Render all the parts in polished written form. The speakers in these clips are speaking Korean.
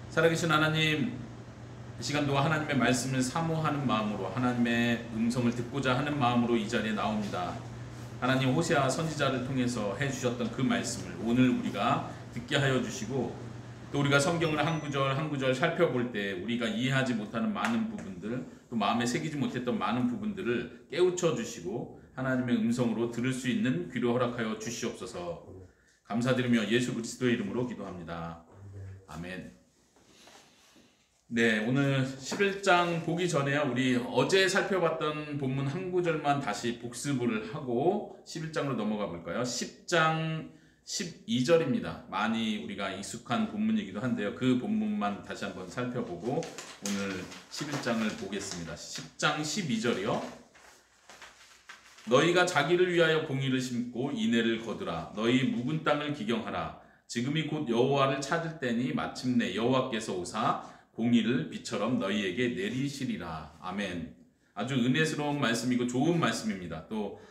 살아계신 하나님, 이 시간도 하나님의 말씀을 사모하는 마음으로, 하나님의 음성을 듣고자 하는 마음으로 이 자리에 나옵니다. 하나님, 호세아 선지자를 통해서 해주셨던 그 말씀을 오늘 우리가 듣게 하여 주시고, 또 우리가 성경을 한 구절 한 구절 살펴볼 때 우리가 이해하지 못하는 많은 부분들, 또 마음에 새기지 못했던 많은 부분들을 깨우쳐 주시고 하나님의 음성으로 들을 수 있는 귀를 허락하여 주시옵소서. 감사드리며 예수 그리스도의 이름으로 기도합니다. 아멘. 네, 오늘 11장 보기 전에요. 우리 어제 살펴봤던 본문 한 구절만 다시 복습을 하고 11장으로 넘어가 볼까요? 10장 12절입니다. 많이 우리가 익숙한 본문이기도 한데요. 그 본문만 다시 한번 살펴보고 오늘 11장을 보겠습니다. 10장 12절이요. 너희가 자기를 위하여 공의를 심고 인애를 거두라. 너희 묵은 땅을 기경하라. 지금이 곧 여호와를 찾을 때니 마침내 여호와께서 오사 공의를 비처럼 너희에게 내리시리라. 아멘. 아주 은혜스러운 말씀이고 좋은 말씀입니다. 또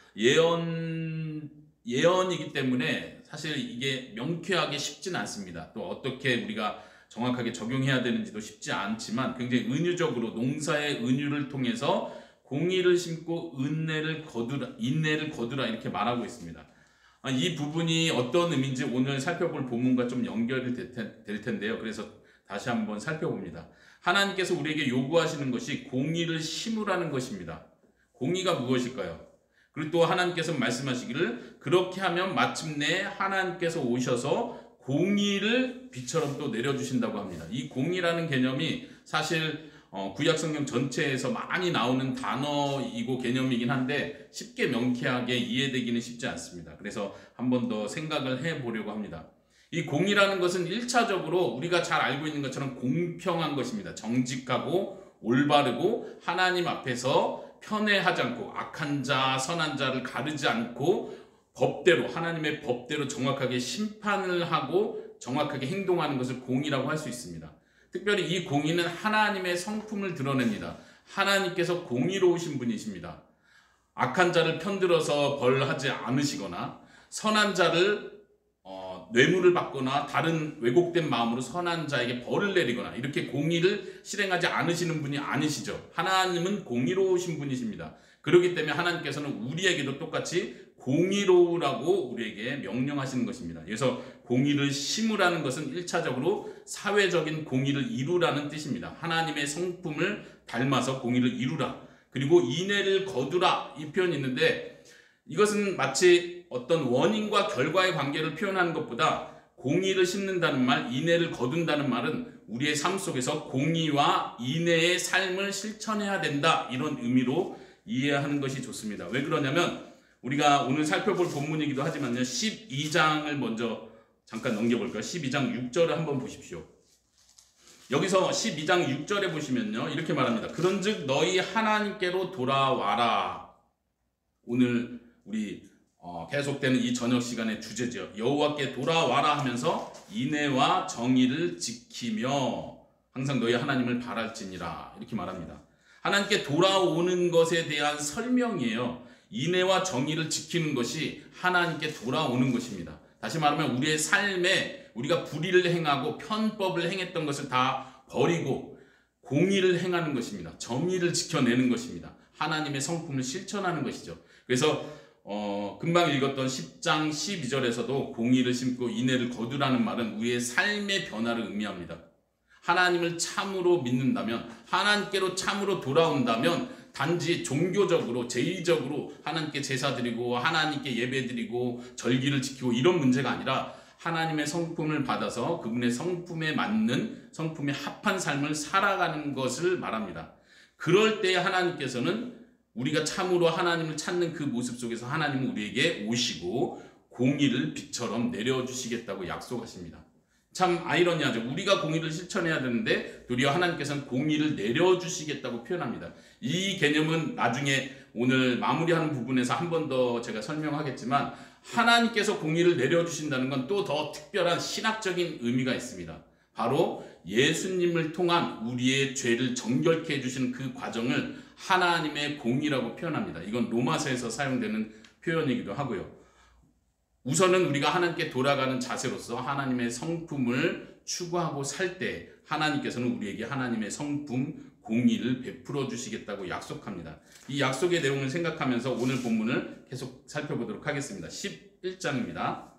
예언이기 때문에 사실 이게 명쾌하게 쉽진 않습니다. 또 어떻게 우리가 정확하게 적용해야 되는지도 쉽지 않지만 굉장히 은유적으로 농사의 은유를 통해서 공의를 심고 인내를 거두라 이렇게 말하고 있습니다. 이 부분이 어떤 의미인지 오늘 살펴볼 본문과 좀 연결이 될 텐데요. 그래서 다시 한번 살펴봅니다. 하나님께서 우리에게 요구하시는 것이 공의를 심으라는 것입니다. 공의가 무엇일까요? 그리고 또 하나님께서 말씀하시기를 그렇게 하면 마침내 하나님께서 오셔서 공의를 비처럼 또 내려주신다고 합니다. 이 공의라는 개념이 사실 구약성경 전체에서 많이 나오는 단어이고 개념이긴 한데 쉽게 명쾌하게 이해되기는 쉽지 않습니다. 그래서 한 번 더 생각을 해보려고 합니다. 이 공의라는 것은 1차적으로 우리가 잘 알고 있는 것처럼 공평한 것입니다. 정직하고 올바르고 하나님 앞에서 편애하지 않고 악한 자, 선한 자를 가르지 않고 법대로 하나님의 법대로 정확하게 심판을 하고 정확하게 행동하는 것을 공의라고 할 수 있습니다. 특별히 이 공의는 하나님의 성품을 드러냅니다. 하나님께서 공의로우신 분이십니다. 악한 자를 편들어서 벌하지 않으시거나 선한 자를 뇌물을 받거나 다른 왜곡된 마음으로 선한 자에게 벌을 내리거나 이렇게 공의를 실행하지 않으시는 분이 아니시죠. 하나님은 공의로우신 분이십니다. 그렇기 때문에 하나님께서는 우리에게도 똑같이 공의로우라고 우리에게 명령하시는 것입니다. 그래서 공의를 심으라는 것은 1차적으로 사회적인 공의를 이루라는 뜻입니다. 하나님의 성품을 닮아서 공의를 이루라. 그리고 인애를 거두라 이 표현이 있는데 이것은 마치 어떤 원인과 결과의 관계를 표현하는 것보다 공의를 심는다는 말, 인애를 거둔다는 말은 우리의 삶 속에서 공의와 인애의 삶을 실천해야 된다 이런 의미로 이해하는 것이 좋습니다. 왜 그러냐면 우리가 오늘 살펴볼 본문이기도 하지만요. 12장을 먼저 잠깐 넘겨볼까요? 12장 6절을 한번 보십시오. 여기서 12장 6절에 보시면요. 이렇게 말합니다. 그런즉 너희 하나님께로 돌아와라. 오늘 우리 계속되는 이 저녁 시간의 주제죠. 여호와께 돌아와라 하면서 인애와 정의를 지키며 항상 너희 하나님을 바랄지니라 이렇게 말합니다. 하나님께 돌아오는 것에 대한 설명이에요. 인애와 정의를 지키는 것이 하나님께 돌아오는 것입니다. 다시 말하면 우리의 삶에 우리가 불의를 행하고 편법을 행했던 것을 다 버리고 공의를 행하는 것입니다. 정의를 지켜내는 것입니다. 하나님의 성품을 실천하는 것이죠. 그래서 금방 읽었던 10장 12절에서도 공의를 심고 인애를 거두라는 말은 우리의 삶의 변화를 의미합니다. 하나님을 참으로 믿는다면, 하나님께로 참으로 돌아온다면 단지 종교적으로, 제의적으로 하나님께 제사 드리고 하나님께 예배 드리고 절기를 지키고 이런 문제가 아니라 하나님의 성품을 받아서 그분의 성품에 맞는, 성품에 합한 삶을 살아가는 것을 말합니다. 그럴 때 하나님께서는 우리가 참으로 하나님을 찾는 그 모습 속에서 하나님은 우리에게 오시고 공의를 빛처럼 내려주시겠다고 약속하십니다. 참 아이러니하죠. 우리가 공의를 실천해야 되는데 도리어 하나님께서는 공의를 내려주시겠다고 표현합니다. 이 개념은 나중에 오늘 마무리하는 부분에서 한 번 더 제가 설명하겠지만 하나님께서 공의를 내려주신다는 건 또 더 특별한 신학적인 의미가 있습니다. 바로 예수님을 통한 우리의 죄를 정결케 해주시는 그 과정을 하나님의 공의라고 표현합니다. 이건 로마서에서 사용되는 표현이기도 하고요. 우선은 우리가 하나님께 돌아가는 자세로서 하나님의 성품을 추구하고 살 때 하나님께서는 우리에게 하나님의 성품, 공의를 베풀어 주시겠다고 약속합니다. 이 약속의 내용을 생각하면서 오늘 본문을 계속 살펴보도록 하겠습니다. 11장입니다.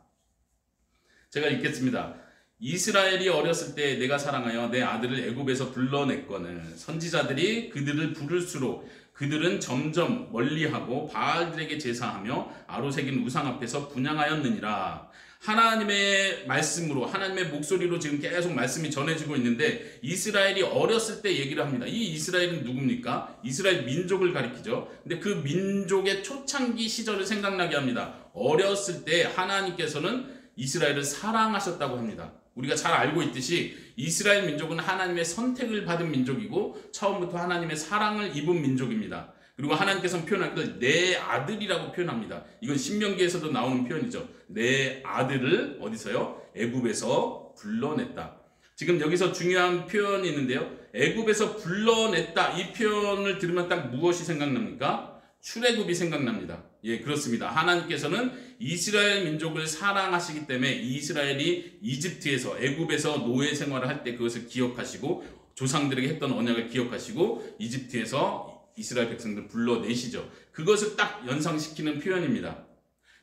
제가 읽겠습니다. 이스라엘이 어렸을 때 내가 사랑하여 내 아들을 애굽에서 불러냈거늘 선지자들이 그들을 부를수록 그들은 점점 멀리하고 바알들에게 제사하며 아로새긴 우상 앞에서 분향하였느니라. 하나님의 말씀으로, 하나님의 목소리로 지금 계속 말씀이 전해지고 있는데 이스라엘이 어렸을 때 얘기를 합니다. 이 이스라엘은 누굽니까? 이스라엘 민족을 가리키죠. 근데 그 민족의 초창기 시절을 생각나게 합니다. 어렸을 때 하나님께서는 이스라엘을 사랑하셨다고 합니다. 우리가 잘 알고 있듯이 이스라엘 민족은 하나님의 선택을 받은 민족이고 처음부터 하나님의 사랑을 입은 민족입니다. 그리고 하나님께서는 표현할 걸 내 아들이라고 표현합니다. 이건 신명기에서도 나오는 표현이죠. 내 아들을 어디서요? 애굽에서 불러냈다. 지금 여기서 중요한 표현이 있는데요. 애굽에서 불러냈다. 이 표현을 들으면 딱 무엇이 생각납니까? 출애굽이 생각납니다. 예, 그렇습니다. 하나님께서는 이스라엘 민족을 사랑하시기 때문에 이스라엘이 이집트에서 애굽에서 노예 생활을 할 때 그것을 기억하시고 조상들에게 했던 언약을 기억하시고 이집트에서 이스라엘 백성들 불러내시죠. 그것을 딱 연상시키는 표현입니다.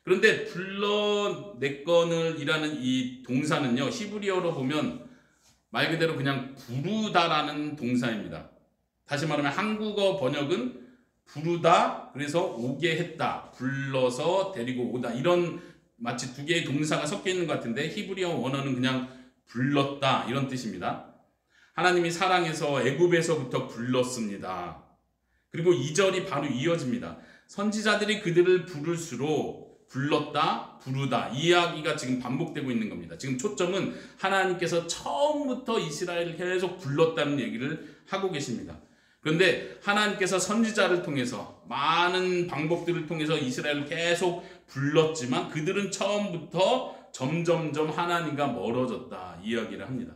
그런데 불러냈거늘 이라는 이 동사는요, 히브리어로 보면 말 그대로 그냥 부르다라는 동사입니다. 다시 말하면 한국어 번역은 부르다, 그래서 오게 했다, 불러서 데리고 오다, 이런 마치 두 개의 동사가 섞여 있는 것 같은데 히브리어 원어는 그냥 불렀다 이런 뜻입니다. 하나님이 사랑해서 애굽에서부터 불렀습니다. 그리고 2절이 바로 이어집니다. 선지자들이 그들을 부를수록 불렀다, 부르다, 이 이야기가 지금 반복되고 있는 겁니다. 지금 초점은 하나님께서 처음부터 이스라엘을 계속 불렀다는 얘기를 하고 계십니다. 그런데 하나님께서 선지자를 통해서 많은 방법들을 통해서 이스라엘을 계속 불렀지만 그들은 처음부터 점점점 하나님과 멀어졌다 이야기를 합니다.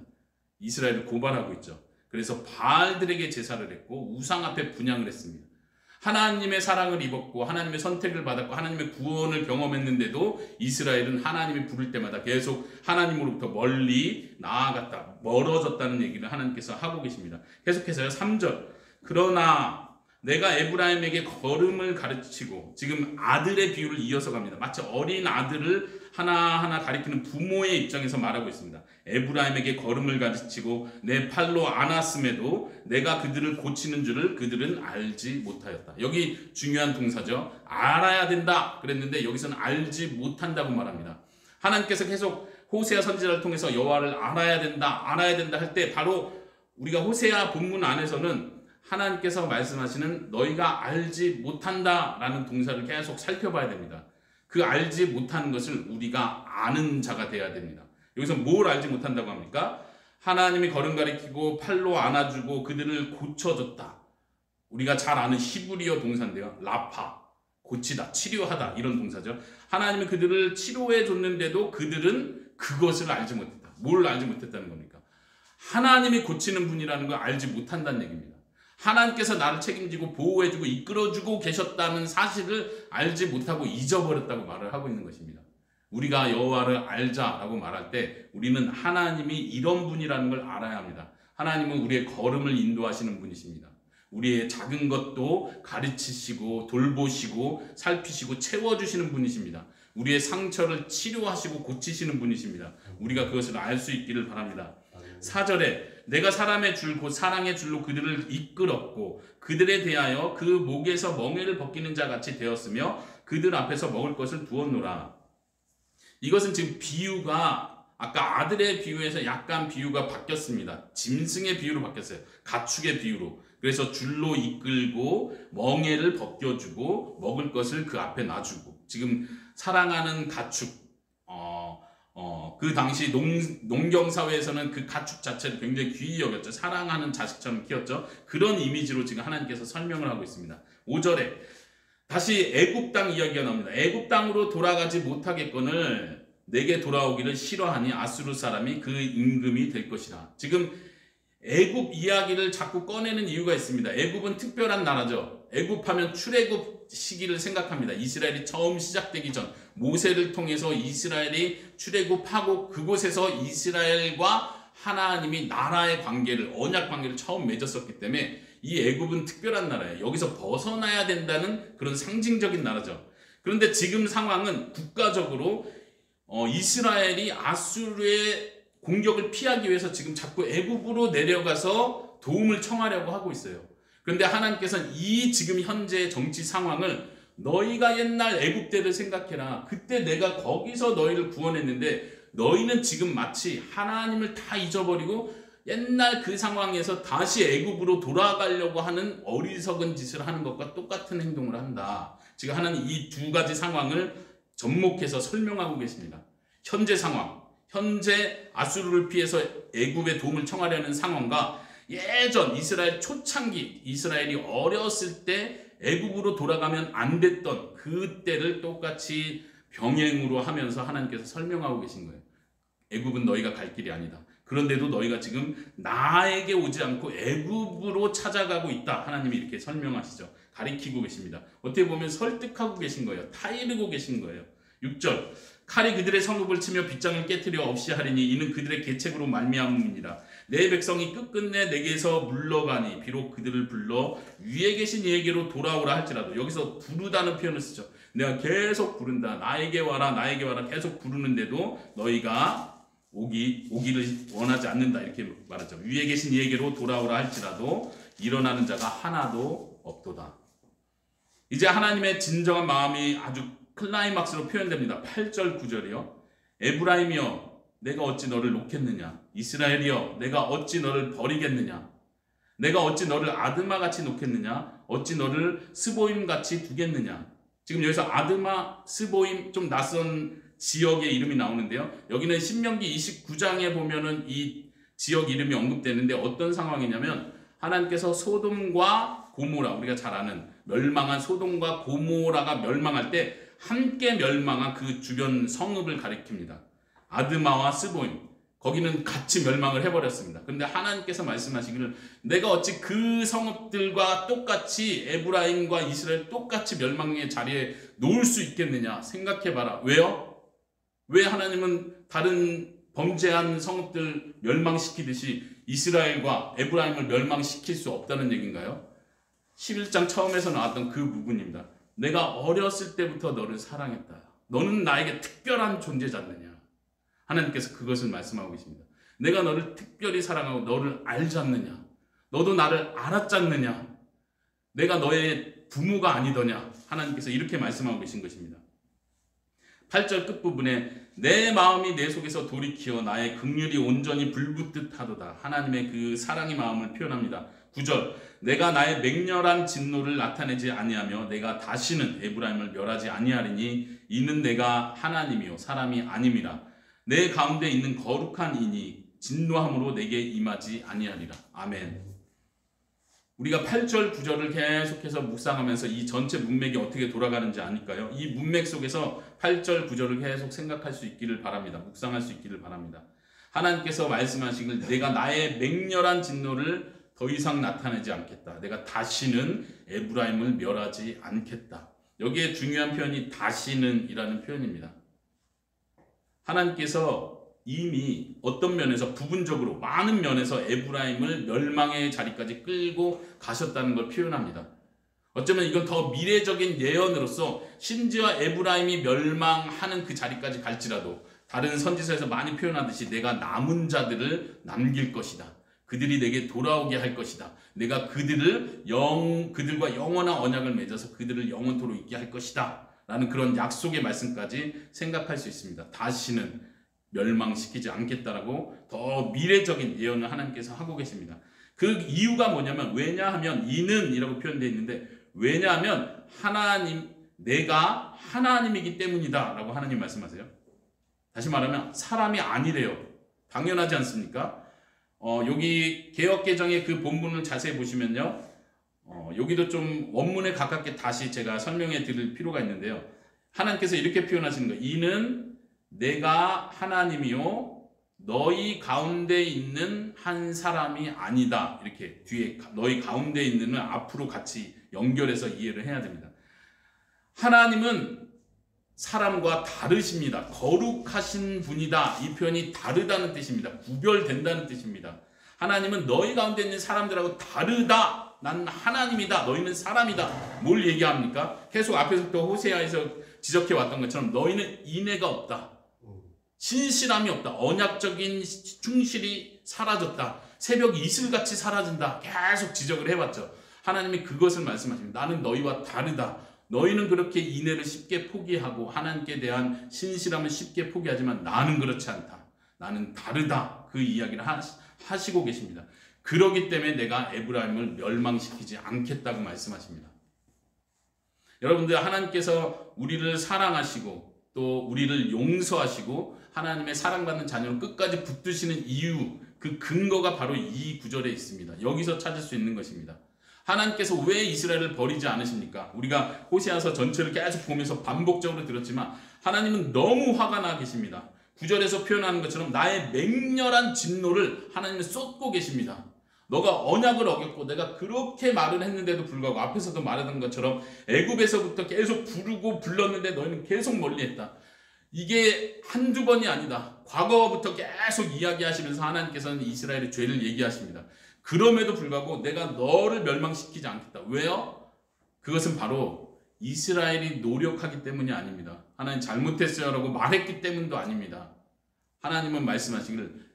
이스라엘을 고발하고 있죠. 그래서 바알들에게 제사를 했고 우상 앞에 분향을 했습니다. 하나님의 사랑을 입었고 하나님의 선택을 받았고 하나님의 구원을 경험했는데도 이스라엘은 하나님이 부를 때마다 계속 하나님으로부터 멀리 나아갔다, 멀어졌다는 얘기를 하나님께서 하고 계십니다. 계속해서요, 3절. 그러나 내가 에브라임에게 걸음을 가르치고, 지금 아들의 비유를 이어서 갑니다. 마치 어린 아들을 하나하나 가리키는 부모의 입장에서 말하고 있습니다. 에브라임에게 걸음을 가르치고 내 팔로 안았음에도 내가 그들을 고치는 줄을 그들은 알지 못하였다. 여기 중요한 동사죠. 알아야 된다 그랬는데 여기서는 알지 못한다고 말합니다. 하나님께서 계속 호세아 선지자를 통해서 여호와를 알아야 된다 할 때 바로 우리가 호세아 본문 안에서는 하나님께서 말씀하시는 너희가 알지 못한다라는 동사를 계속 살펴봐야 됩니다. 그 알지 못하는 것을 우리가 아는 자가 되어야 됩니다. 여기서 뭘 알지 못한다고 합니까? 하나님이 걸음 가리키고 팔로 안아주고 그들을 고쳐줬다. 우리가 잘 아는 히브리어 동사인데요. 라파, 고치다, 치료하다 이런 동사죠. 하나님이 그들을 치료해 줬는데도 그들은 그것을 알지 못했다. 뭘 알지 못했다는 겁니까? 하나님이 고치는 분이라는 걸 알지 못한다는 얘기입니다. 하나님께서 나를 책임지고 보호해주고 이끌어주고 계셨다는 사실을 알지 못하고 잊어버렸다고 말을 하고 있는 것입니다. 우리가 여호와를 알자라고 말할 때 우리는 하나님이 이런 분이라는 걸 알아야 합니다. 하나님은 우리의 걸음을 인도하시는 분이십니다. 우리의 작은 것도 가르치시고 돌보시고 살피시고 채워주시는 분이십니다. 우리의 상처를 치료하시고 고치시는 분이십니다. 우리가 그것을 알 수 있기를 바랍니다. 4절에 내가 사람의 줄 곧 사랑의 줄로 그들을 이끌었고 그들에 대하여 그 목에서 멍에를 벗기는 자 같이 되었으며 그들 앞에서 먹을 것을 두었노라. 이것은 지금 비유가 아까 아들의 비유에서 약간 비유가 바뀌었습니다. 짐승의 비유로 바뀌었어요. 가축의 비유로. 그래서 줄로 이끌고 멍에를 벗겨주고 먹을 것을 그 앞에 놔주고, 지금 사랑하는 가축, 그 당시 농경사회에서는 그 가축 자체를 굉장히 귀히 여겼죠. 사랑하는 자식처럼 키웠죠. 그런 이미지로 지금 하나님께서 설명을 하고 있습니다. 5절에 다시 애굽 땅 이야기가 나옵니다. 애굽 땅으로 돌아가지 못하겠거늘 내게 돌아오기를 싫어하니 아수르 사람이 그 임금이 될 것이라. 지금 애굽 이야기를 자꾸 꺼내는 이유가 있습니다. 애굽은 특별한 나라죠. 애굽하면 출애굽 시기를 생각합니다. 이스라엘이 처음 시작되기 전 모세를 통해서 이스라엘이 출애굽하고 그곳에서 이스라엘과 하나님이 나라의 관계를, 언약 관계를 처음 맺었었기 때문에 이 애굽은 특별한 나라예요. 여기서 벗어나야 된다는 그런 상징적인 나라죠. 그런데 지금 상황은 국가적으로 이스라엘이 아수르의 공격을 피하기 위해서 지금 자꾸 애굽으로 내려가서 도움을 청하려고 하고 있어요. 그런데 하나님께서는 이 지금 현재 정치 상황을 너희가 옛날 애굽 때를 생각해라. 그때 내가 거기서 너희를 구원했는데 너희는 지금 마치 하나님을 다 잊어버리고 옛날 그 상황에서 다시 애굽으로 돌아가려고 하는 어리석은 짓을 하는 것과 똑같은 행동을 한다. 지금 하나님 이 두 가지 상황을 접목해서 설명하고 계십니다. 현재 상황, 현재 아수르를 피해서 애굽의 도움을 청하려는 상황과 예전 이스라엘 초창기, 이스라엘이 어렸을 때 애굽으로 돌아가면 안 됐던 그때를 똑같이 병행으로 하면서 하나님께서 설명하고 계신 거예요. 애굽은 너희가 갈 길이 아니다. 그런데도 너희가 지금 나에게 오지 않고 애굽으로 찾아가고 있다. 하나님이 이렇게 설명하시죠. 가리키고 계십니다. 어떻게 보면 설득하고 계신 거예요. 타이르고 계신 거예요. 6절 칼이 그들의 성읍을 치며 빗장을 깨트려 없이 하리니 이는 그들의 계책으로 말미암음이니라. 내 백성이 끝끝내 내게서 물러가니 비록 그들을 불러 위에 계신 이에게로 돌아오라 할지라도, 여기서 부르다는 표현을 쓰죠. 내가 계속 부른다. 나에게 와라, 나에게 와라 계속 부르는데도 너희가 오기를 원하지 않는다 이렇게 말하죠. 위에 계신 이에게로 돌아오라 할지라도 일어나는 자가 하나도 없도다. 이제 하나님의 진정한 마음이 아주 클라이막스로 표현됩니다. 8절 9절이요. 에브라임이여 내가 어찌 너를 놓겠느냐. 이스라엘이여 내가 어찌 너를 버리겠느냐. 내가 어찌 너를 아드마같이 놓겠느냐. 어찌 너를 스보임같이 두겠느냐. 지금 여기서 아드마, 스보임 좀 낯선 지역의 이름이 나오는데요. 여기는 신명기 29장에 보면은 이 지역 이름이 언급되는데 어떤 상황이냐면 하나님께서 소돔과 고모라, 우리가 잘 아는 멸망한 소돔과 고모라가 멸망할 때 함께 멸망한 그 주변 성읍을 가리킵니다. 아드마와 스보임, 거기는 같이 멸망을 해버렸습니다. 그런데 하나님께서 말씀하시기를 내가 어찌 그 성읍들과 똑같이 에브라임과 이스라엘 똑같이 멸망의 자리에 놓을 수 있겠느냐 생각해봐라. 왜요? 왜 하나님은 다른 범죄한 성읍들 멸망시키듯이 이스라엘과 에브라임을 멸망시킬 수 없다는 얘기인가요? 11장 처음에서 나왔던 그 부분입니다. 내가 어렸을 때부터 너를 사랑했다. 너는 나에게 특별한 존재자느냐. 하나님께서 그것을 말씀하고 계십니다. 내가 너를 특별히 사랑하고 너를 알지 않느냐. 너도 나를 알았지 않느냐. 내가 너의 부모가 아니더냐. 하나님께서 이렇게 말씀하고 계신 것입니다. 8절 끝부분에 내 마음이 내 속에서 돌이키어 나의 긍휼이 온전히 불붙듯 하도다. 하나님의 그 사랑의 마음을 표현합니다. 9절 내가 나의 맹렬한 진노를 나타내지 아니하며 내가 다시는 에브라임을 멸하지 아니하리니 이는 내가 하나님이요 사람이 아님이라. 내 가운데 있는 거룩한 이니 진노함으로 내게 임하지 아니하리라. 아멘. 우리가 8절 9절을 계속해서 묵상하면서 이 전체 문맥이 어떻게 돌아가는지 아닐까요? 이 문맥 속에서 8절 9절을 계속 생각할 수 있기를 바랍니다. 묵상할 수 있기를 바랍니다. 하나님께서 말씀하시길 내가 나의 맹렬한 진노를 더 이상 나타내지 않겠다. 내가 다시는 에브라임을 멸하지 않겠다. 여기에 중요한 표현이 다시는 이라는 표현입니다. 하나님께서 이미 어떤 면에서 부분적으로 많은 면에서 에브라임을 멸망의 자리까지 끌고 가셨다는 걸 표현합니다. 어쩌면 이건 더 미래적인 예언으로서 심지어 에브라임이 멸망하는 그 자리까지 갈지라도 다른 선지서에서 많이 표현하듯이 내가 남은 자들을 남길 것이다. 그들이 내게 돌아오게 할 것이다. 내가 그들과 영원한 언약을 맺어서 그들을 영원토록 있게 할 것이다. 라는 그런 약속의 말씀까지 생각할 수 있습니다. 다시는 멸망시키지 않겠다라고 더 미래적인 예언을 하나님께서 하고 계십니다. 그 이유가 뭐냐면 왜냐하면 이는 이라고 표현되어 있는데 왜냐하면 내가 하나님이기 때문이다 라고 하나님 말씀하세요. 다시 말하면 사람이 아니래요. 당연하지 않습니까? 여기 개역개정의 그 본문을 자세히 보시면요. 여기도 좀 원문에 가깝게 다시 제가 설명해 드릴 필요가 있는데요. 하나님께서 이렇게 표현하시는 거예요. 이는 내가 하나님이요 너희 가운데 있는 한 사람이 아니다. 이렇게 뒤에 너희 가운데 있는을 앞으로 같이 연결해서 이해를 해야 됩니다. 하나님은 사람과 다르십니다. 거룩하신 분이다. 이 표현이 다르다는 뜻입니다. 구별된다는 뜻입니다. 하나님은 너희 가운데 있는 사람들하고 다르다. 난 하나님이다. 너희는 사람이다. 뭘 얘기합니까? 계속 앞에서부터 호세아에서 지적해 왔던 것처럼 너희는 인애가 없다. 신실함이 없다. 언약적인 충실이 사라졌다. 새벽 이슬같이 사라진다. 계속 지적을 해왔죠. 하나님이 그것을 말씀하십니다. 나는 너희와 다르다. 너희는 그렇게 인애를 쉽게 포기하고 하나님께 대한 신실함을 쉽게 포기하지만 나는 그렇지 않다. 나는 다르다. 그 이야기를 하시고 계십니다. 그러기 때문에 내가 에브라임을 멸망시키지 않겠다고 말씀하십니다. 여러분들, 하나님께서 우리를 사랑하시고 또 우리를 용서하시고 하나님의 사랑받는 자녀를 끝까지 붙드시는 이유, 그 근거가 바로 이 구절에 있습니다. 여기서 찾을 수 있는 것입니다. 하나님께서 왜 이스라엘을 버리지 않으십니까? 우리가 호세아서 전체를 계속 보면서 반복적으로 들었지만 하나님은 너무 화가 나 계십니다. 9절에서 표현하는 것처럼 나의 맹렬한 진노를 하나님은 쏟고 계십니다. 너가 언약을 어겼고 내가 그렇게 말을 했는데도 불구하고 앞에서도 말했던 것처럼 애굽에서부터 계속 부르고 불렀는데 너희는 계속 멀리했다. 이게 한두 번이 아니다. 과거부터 계속 이야기하시면서 하나님께서는 이스라엘의 죄를 얘기하십니다. 그럼에도 불구하고 내가 너를 멸망시키지 않겠다. 왜요? 그것은 바로 이스라엘이 노력하기 때문이 아닙니다. 하나님 잘못했어요 라고 말했기 때문도 아닙니다. 하나님은 말씀하시기를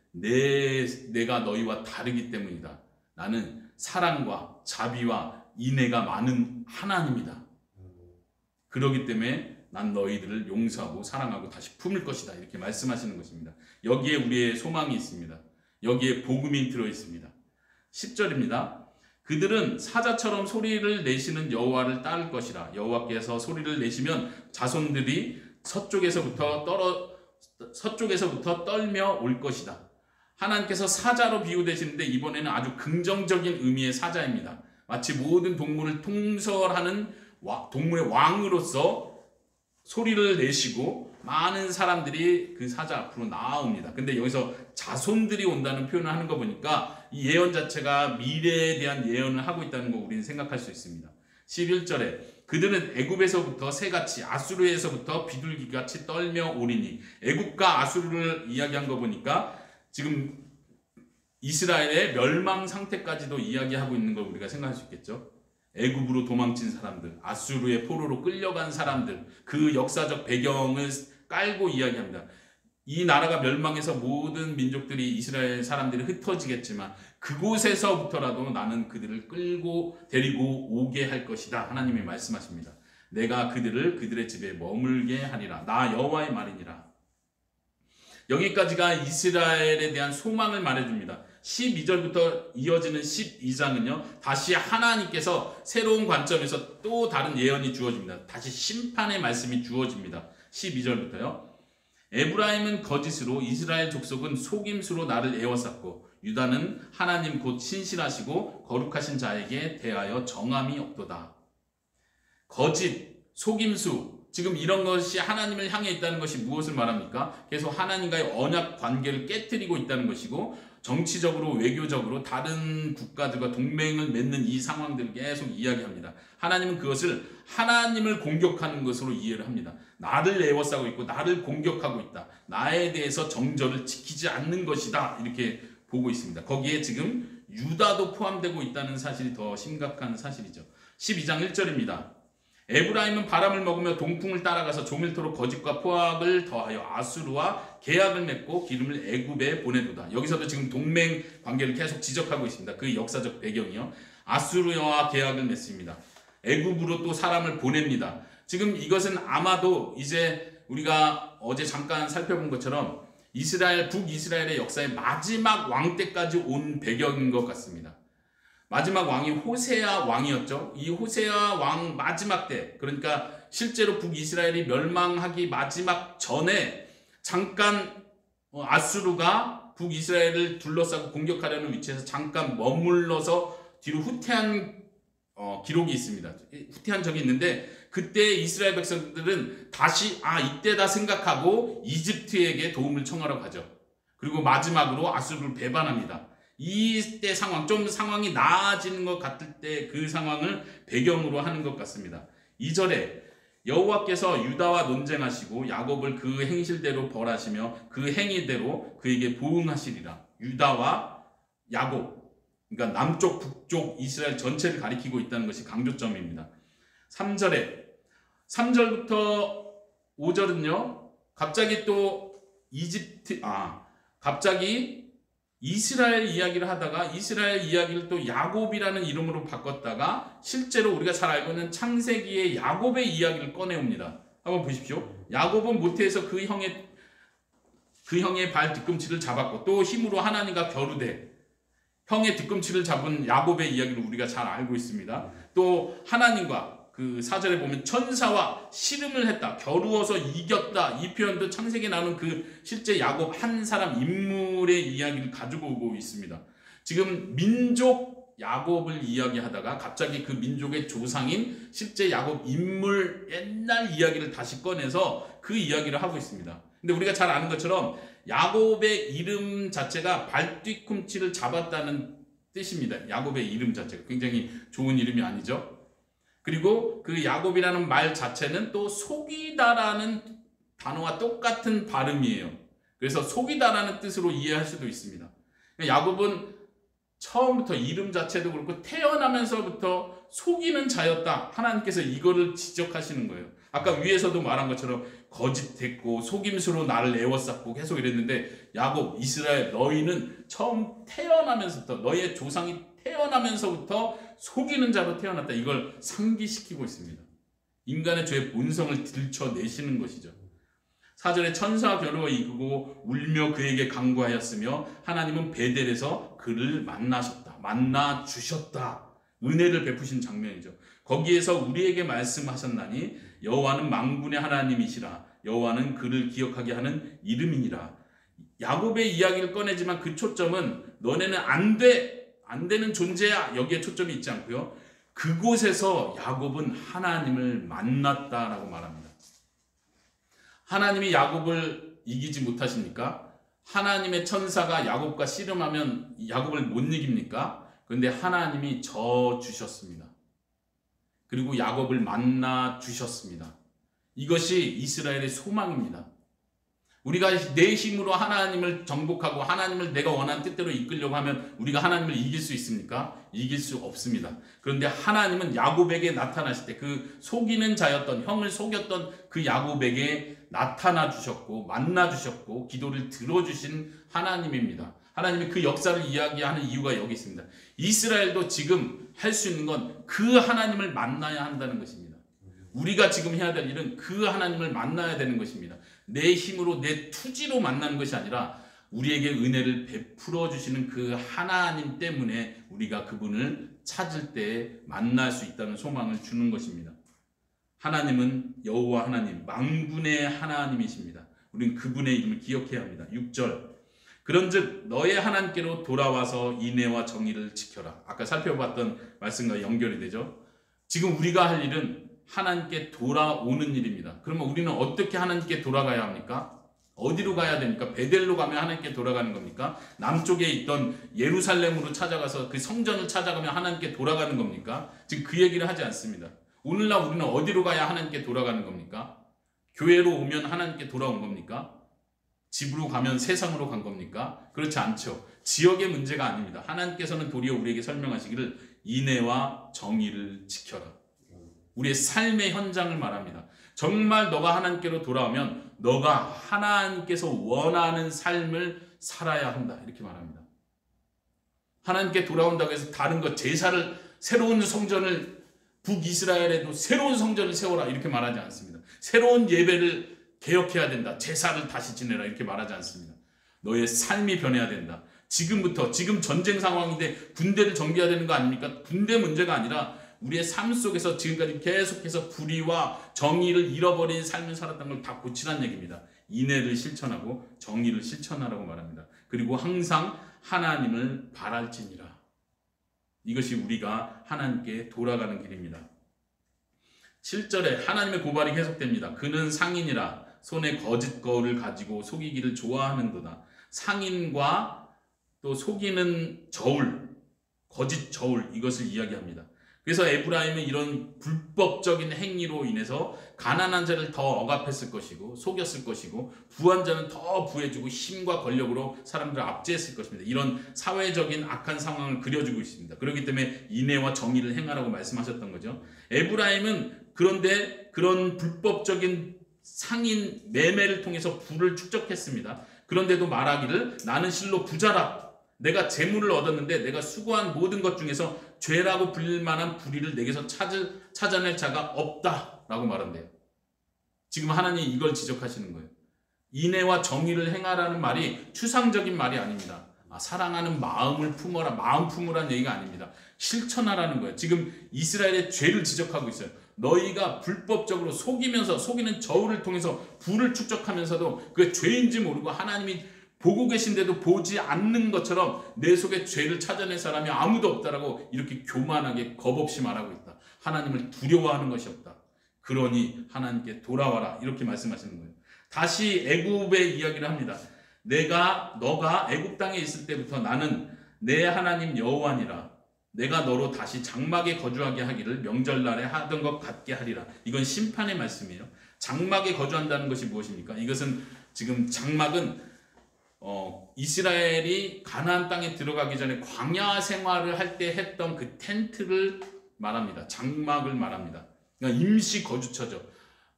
내가 너희와 다르기 때문이다. 나는 사랑과 자비와 인애가 많은 하나님이다. 그러기 때문에 난 너희들을 용서하고 사랑하고 다시 품을 것이다. 이렇게 말씀하시는 것입니다. 여기에 우리의 소망이 있습니다. 여기에 복음이 들어있습니다. 10절입니다. 그들은 사자처럼 소리를 내시는 여호와를 따를 것이라. 여호와께서 소리를 내시면 자손들이 서쪽에서부터 떨며 올 것이다. 하나님께서 사자로 비유되시는데 이번에는 아주 긍정적인 의미의 사자입니다. 마치 모든 동물을 통솔하는 동물의 왕으로서 소리를 내시고 많은 사람들이 그 사자 앞으로 나아옵니다. 근데 여기서 자손들이 온다는 표현을 하는 거 보니까 이 예언 자체가 미래에 대한 예언을 하고 있다는 거 우리는 생각할 수 있습니다. 11절에 그들은 애굽에서부터 새같이 아수르에서부터 비둘기같이 떨며 오리니, 애굽과 아수르를 이야기한 거 보니까 지금 이스라엘의 멸망 상태까지도 이야기하고 있는 걸 우리가 생각할 수 있겠죠. 애굽으로 도망친 사람들, 아수르의 포로로 끌려간 사람들, 그 역사적 배경을 깔고 이야기합니다. 이 나라가 멸망해서 모든 민족들이 이스라엘 사람들이 흩어지겠지만 그곳에서부터라도 나는 그들을 데리고 오게 할 것이다. 하나님이 말씀하십니다. 내가 그들의 집에 머물게 하리라. 나 여호와의 말이니라. 여기까지가 이스라엘에 대한 소망을 말해줍니다. 12절부터 이어지는 12장은요. 다시 하나님께서 새로운 관점에서 또 다른 예언이 주어집니다. 다시 심판의 말씀이 주어집니다. 12절부터요. 에브라임은 거짓으로, 이스라엘 족속은 속임수로 나를 에워쌌고 유다는 하나님 곧 신실하시고 거룩하신 자에게 대하여 정함이 없도다. 거짓, 속임수, 지금 이런 것이 하나님을 향해 있다는 것이 무엇을 말합니까? 계속 하나님과의 언약 관계를 깨트리고 있다는 것이고, 정치적으로 외교적으로 다른 국가들과 동맹을 맺는 이 상황들을 계속 이야기합니다. 하나님은 그것을 하나님을 공격하는 것으로 이해를 합니다. 나를 에워싸고 있고 나를 공격하고 있다. 나에 대해서 정절을 지키지 않는 것이다. 이렇게 보고 있습니다. 거기에 지금 유다도 포함되고 있다는 사실이 더 심각한 사실이죠. 12장 1절입니다. 에브라임은 바람을 먹으며 동풍을 따라가서 종일토록 거짓과 포악을 더하여 아수르와 계약을 맺고 기름을 애굽에 보내도다. 여기서도 지금 동맹 관계를 계속 지적하고 있습니다. 그 역사적 배경이요. 아수르와 계약을 맺습니다. 애굽으로 또 사람을 보냅니다. 지금 이것은 아마도 이제 우리가 어제 잠깐 살펴본 것처럼 북이스라엘의 역사의 마지막 왕 때까지 온 배경인 것 같습니다. 마지막 왕이 호세아 왕이었죠. 이 호세아 왕 마지막 때, 그러니까 실제로 북이스라엘이 멸망하기 마지막 전에 잠깐 아수르가 북이스라엘을 둘러싸고 공격하려는 위치에서 잠깐 머물러서 뒤로 후퇴한 기록이 있습니다. 후퇴한 적이 있는데 그때 이스라엘 백성들은 다시 이때다 생각하고 이집트에게 도움을 청하러 가죠. 그리고 마지막으로 아수르를 배반합니다. 이때 상황이 나아지는 것 같을 때 그 상황을 배경으로 하는 것 같습니다. 2절에 여호와께서 유다와 논쟁하시고 야곱을 그 행실대로 벌하시며 그 행위대로 그에게 보응하시리라. 유다와 야곱, 그러니까 남쪽 북쪽 이스라엘 전체를 가리키고 있다는 것이 강조점입니다. 3절부터 5절은요 갑자기 또 갑자기 이스라엘 이야기를 하다가 이스라엘 이야기를 또 야곱이라는 이름으로 바꿨다가 실제로 우리가 잘 알고 있는 창세기의 야곱의 이야기를 꺼내옵니다. 한번 보십시오. 야곱은 모태에서 그 형의 발 뒤꿈치를 잡았고 또 힘으로 하나님과 겨루되 형의 뒤꿈치를 잡은 야곱의 이야기를 우리가 잘 알고 있습니다. 또 하나님과 그 4절에 보면 천사와 씨름을 했다, 겨루어서 이겼다, 이 표현도 창세기에 나오는 그 실제 야곱 한 사람 인물의 이야기를 가지고 오고 있습니다. 지금 민족 야곱을 이야기하다가 갑자기 그 민족의 조상인 실제 야곱 인물 옛날 이야기를 다시 꺼내서 그 이야기를 하고 있습니다. 근데 우리가 잘 아는 것처럼 야곱의 이름 자체가 발 뒤꿈치를 잡았다는 뜻입니다. 야곱의 이름 자체가 굉장히 좋은 이름이 아니죠. 그리고 그 야곱이라는 말 자체는 또 속이다라는 단어와 똑같은 발음이에요. 그래서 속이다라는 뜻으로 이해할 수도 있습니다. 야곱은 처음부터 이름 자체도 그렇고 태어나면서부터 속이는 자였다. 하나님께서 이거를 지적하시는 거예요. 아까 위에서도 말한 것처럼 거짓했고 속임수로 나를 애워쌌고 계속 이랬는데 야곱, 이스라엘 너희는 처음 태어나면서부터 너희의 조상이 태어나면서부터 속이는 자로 태어났다. 이걸 상기시키고 있습니다. 인간의 죄의 본성을 들춰내시는 것이죠. 4절에 천사와 겨루어 이기고 울며 그에게 간구하였으며 하나님은 베델에서 그를 만나셨다. 만나 주셨다. 은혜를 베푸신 장면이죠. 거기에서 우리에게 말씀하셨나니 여호와는 만군의 하나님이시라. 여호와는 그를 기억하게 하는 이름이니라. 야곱의 이야기를 꺼내지만 그 초점은 너네는 안 되는 존재야. 여기에 초점이 있지 않고요. 그곳에서 야곱은 하나님을 만났다라고 말합니다. 하나님이 야곱을 이기지 못하십니까? 하나님의 천사가 야곱과 씨름하면 야곱을 못 이깁니까? 그런데 하나님이 져 주셨습니다. 그리고 야곱을 만나 주셨습니다. 이것이 이스라엘의 소망입니다. 우리가 내 힘으로 하나님을 정복하고 하나님을 내가 원하는 뜻대로 이끌려고 하면 우리가 하나님을 이길 수 있습니까? 이길 수 없습니다. 그런데 하나님은 야곱에게 나타나실 때 그 속이는 자였던 형을 속였던 그 야곱에게 나타나 주셨고 만나 주셨고 기도를 들어주신 하나님입니다. 하나님이 그 역사를 이야기하는 이유가 여기 있습니다. 이스라엘도 지금 할 수 있는 건 그 하나님을 만나야 한다는 것입니다. 우리가 지금 해야 될 일은 그 하나님을 만나야 되는 것입니다. 내 힘으로 내 투지로 만나는 것이 아니라 우리에게 은혜를 베풀어 주시는 그 하나님 때문에 우리가 그분을 찾을 때 만날 수 있다는 소망을 주는 것입니다. 하나님은 여호와 하나님, 만군의 하나님이십니다. 우리는 그분의 이름을 기억해야 합니다. 6절 그런즉 너의 하나님께로 돌아와서 인애와 정의를 지켜라. 아까 살펴봤던 말씀과 연결이 되죠. 지금 우리가 할 일은 하나님께 돌아오는 일입니다. 그러면 우리는 어떻게 하나님께 돌아가야 합니까? 어디로 가야 됩니까? 베델로 가면 하나님께 돌아가는 겁니까? 남쪽에 있던 예루살렘으로 찾아가서 그 성전을 찾아가면 하나님께 돌아가는 겁니까? 지금 그 얘기를 하지 않습니다. 오늘날 우리는 어디로 가야 하나님께 돌아가는 겁니까? 교회로 오면 하나님께 돌아온 겁니까? 집으로 가면 세상으로 간 겁니까? 그렇지 않죠. 지역의 문제가 아닙니다. 하나님께서는 도리어 우리에게 설명하시기를 인애와 정의를 지켜라. 우리의 삶의 현장을 말합니다. 정말 너가 하나님께로 돌아오면 너가 하나님께서 원하는 삶을 살아야 한다. 이렇게 말합니다. 하나님께 돌아온다고 해서 다른 것, 제사를, 새로운 성전을, 북이스라엘에도 새로운 성전을 세워라. 이렇게 말하지 않습니다. 새로운 예배를 개혁해야 된다. 제사를 다시 지내라. 이렇게 말하지 않습니다. 너의 삶이 변해야 된다. 지금부터, 지금 전쟁 상황인데 군대를 정비해야 되는 거 아닙니까? 군대 문제가 아니라 우리의 삶 속에서 지금까지 계속해서 불의와 정의를 잃어버린 삶을 살았던 걸 다 고치라는 얘기입니다. 인애를 실천하고 정의를 실천하라고 말합니다. 그리고 항상 하나님을 바랄지니라. 이것이 우리가 하나님께 돌아가는 길입니다. 7절에 하나님의 고발이 계속됩니다. 그는 상인이라 손에 거짓 거울을 가지고 속이기를 좋아하는도다. 상인과 또 속이는 저울, 거짓 저울, 이것을 이야기합니다. 그래서 에브라임은 이런 불법적인 행위로 인해서 가난한 자를 더 억압했을 것이고 속였을 것이고 부한 자는 더 부해주고 힘과 권력으로 사람들을 압제했을 것입니다. 이런 사회적인 악한 상황을 그려주고 있습니다. 그렇기 때문에 인애와 정의를 행하라고 말씀하셨던 거죠. 에브라임은 그런데 그런 불법적인 상인 매매를 통해서 부를 축적했습니다. 그런데도 말하기를 나는 실로 부자라. 내가 재물을 얻었는데 내가 수고한 모든 것 중에서 죄라고 불릴 만한 불의를 내게서 찾아낼 자가 없다라고 말한대요. 지금 하나님이 이걸 지적하시는 거예요. 인애와 정의를 행하라는 말이 추상적인 말이 아닙니다. 사랑하는 마음을 품어라, 마음 품으라는 얘기가 아닙니다. 실천하라는 거예요. 지금 이스라엘의 죄를 지적하고 있어요. 너희가 불법적으로 속이는 저울을 통해서 부를 축적하면서도 그게 죄인지 모르고 하나님이 보고 계신데도 보지 않는 것처럼 내 속에 죄를 찾아낼 사람이 아무도 없다라고 이렇게 교만하게 겁없이 말하고 있다. 하나님을 두려워하는 것이 없다. 그러니 하나님께 돌아와라 이렇게 말씀하시는 거예요. 다시 애굽의 이야기를 합니다. 너가 애굽 땅에 있을 때부터 나는 내 하나님 여호와니라. 내가 너로 다시 장막에 거주하게 하기를 명절날에 하던 것 같게 하리라. 이건 심판의 말씀이에요. 장막에 거주한다는 것이 무엇입니까? 이것은 지금 장막은 이스라엘이 가나안 땅에 들어가기 전에 광야 생활을 할 때 했던 그 텐트를 말합니다. 장막을 말합니다. 그러니까 임시 거주처죠.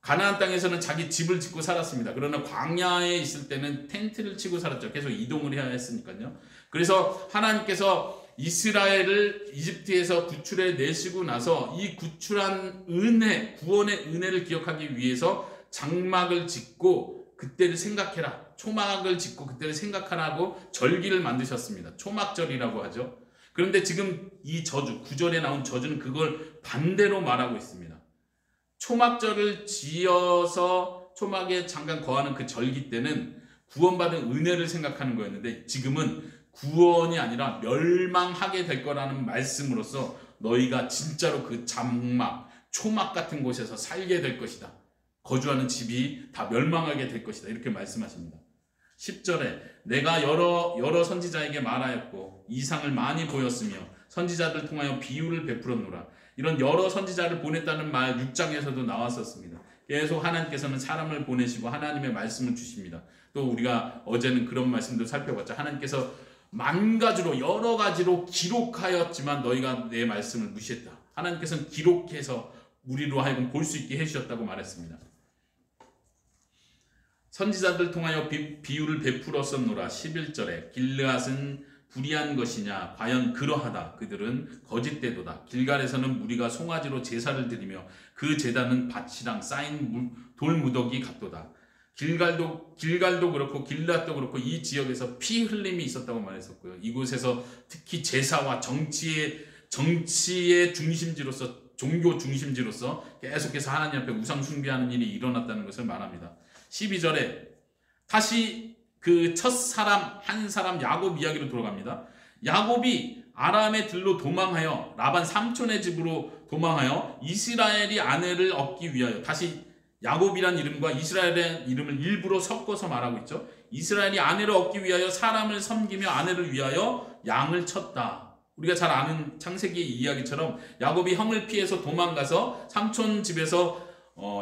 가나안 땅에서는 자기 집을 짓고 살았습니다. 그러나 광야에 있을 때는 텐트를 치고 살았죠. 계속 이동을 해야 했으니까요. 그래서 하나님께서 이스라엘을 이집트에서 구출해 내시고 나서 이 구출한 은혜, 구원의 은혜를 기억하기 위해서 장막을 짓고 그때를 생각해라. 초막을 짓고 그때를 생각하라고 절기를 만드셨습니다. 초막절이라고 하죠. 그런데 지금 이 저주, 9절에 나온 저주는 그걸 반대로 말하고 있습니다. 초막절을 지어서 초막에 잠깐 거하는 그 절기 때는 구원받은 은혜를 생각하는 거였는데 지금은 구원이 아니라 멸망하게 될 거라는 말씀으로써 너희가 진짜로 그 장막, 초막 같은 곳에서 살게 될 것이다. 거주하는 집이 다 멸망하게 될 것이다. 이렇게 말씀하십니다. 10절에 내가 여러 선지자에게 말하였고 이상을 많이 보였으며 선지자들 통하여 비유를 베풀었노라. 이런 여러 선지자를 보냈다는 말 6장에서도 나왔었습니다. 계속 하나님께서는 사람을 보내시고 하나님의 말씀을 주십니다. 또 우리가 어제는 그런 말씀도 살펴봤죠. 하나님께서 만 가지로 여러 가지로 기록하였지만 너희가 내 말씀을 무시했다. 하나님께서는 기록해서 우리로 하여금 볼 수 있게 해주셨다고 말했습니다. 선지자들 통하여 비유를 베풀었었노라. 11절에 길르앗은 불의한 것이냐 과연 그러하다. 그들은 거짓되도다. 길갈에서는 무리가 송아지로 제사를 드리며 그 제단은 밭이랑 쌓인 돌무더기 같도다. 길갈도 그렇고 길르앗도 그렇고 이 지역에서 피 흘림이 있었다고 말했었고요. 이곳에서 특히 제사와 정치의 중심지로서 종교 중심지로서 계속해서 하나님 앞에 우상 숭배하는 일이 일어났다는 것을 말합니다. 12절에 다시 그 한 사람 야곱 이야기로 돌아갑니다. 야곱이 아람의 들로 도망하여 라반 삼촌의 집으로 도망하여 이스라엘이 아내를 얻기 위하여, 다시 야곱이란 이름과 이스라엘의 이름을 일부러 섞어서 말하고 있죠. 이스라엘이 아내를 얻기 위하여 사람을 섬기며 아내를 위하여 양을 쳤다. 우리가 잘 아는 창세기 이야기처럼 야곱이 형을 피해서 도망가서 삼촌 집에서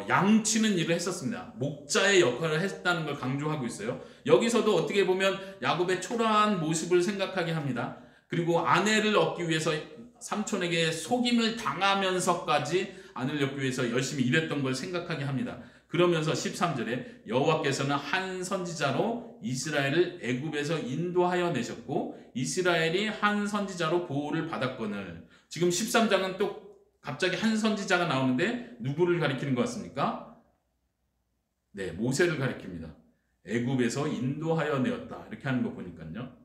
양치는 일을 했었습니다. 목자의 역할을 했다는 걸 강조하고 있어요. 여기서도 어떻게 보면 야곱의 초라한 모습을 생각하게 합니다. 그리고 아내를 얻기 위해서 삼촌에게 속임을 당하면서까지 아내를 얻기 위해서 열심히 일했던 걸 생각하게 합니다. 그러면서 13절에 여호와께서는 한 선지자로 이스라엘을 애굽에서 인도하여 내셨고 이스라엘이 한 선지자로 보호를 받았거늘. 지금 13장은 또 갑자기 한 선지자가 나오는데 누구를 가리키는 것 같습니까? 네, 모세를 가리킵니다. 애굽에서 인도하여 내었다. 이렇게 하는 거 보니까요.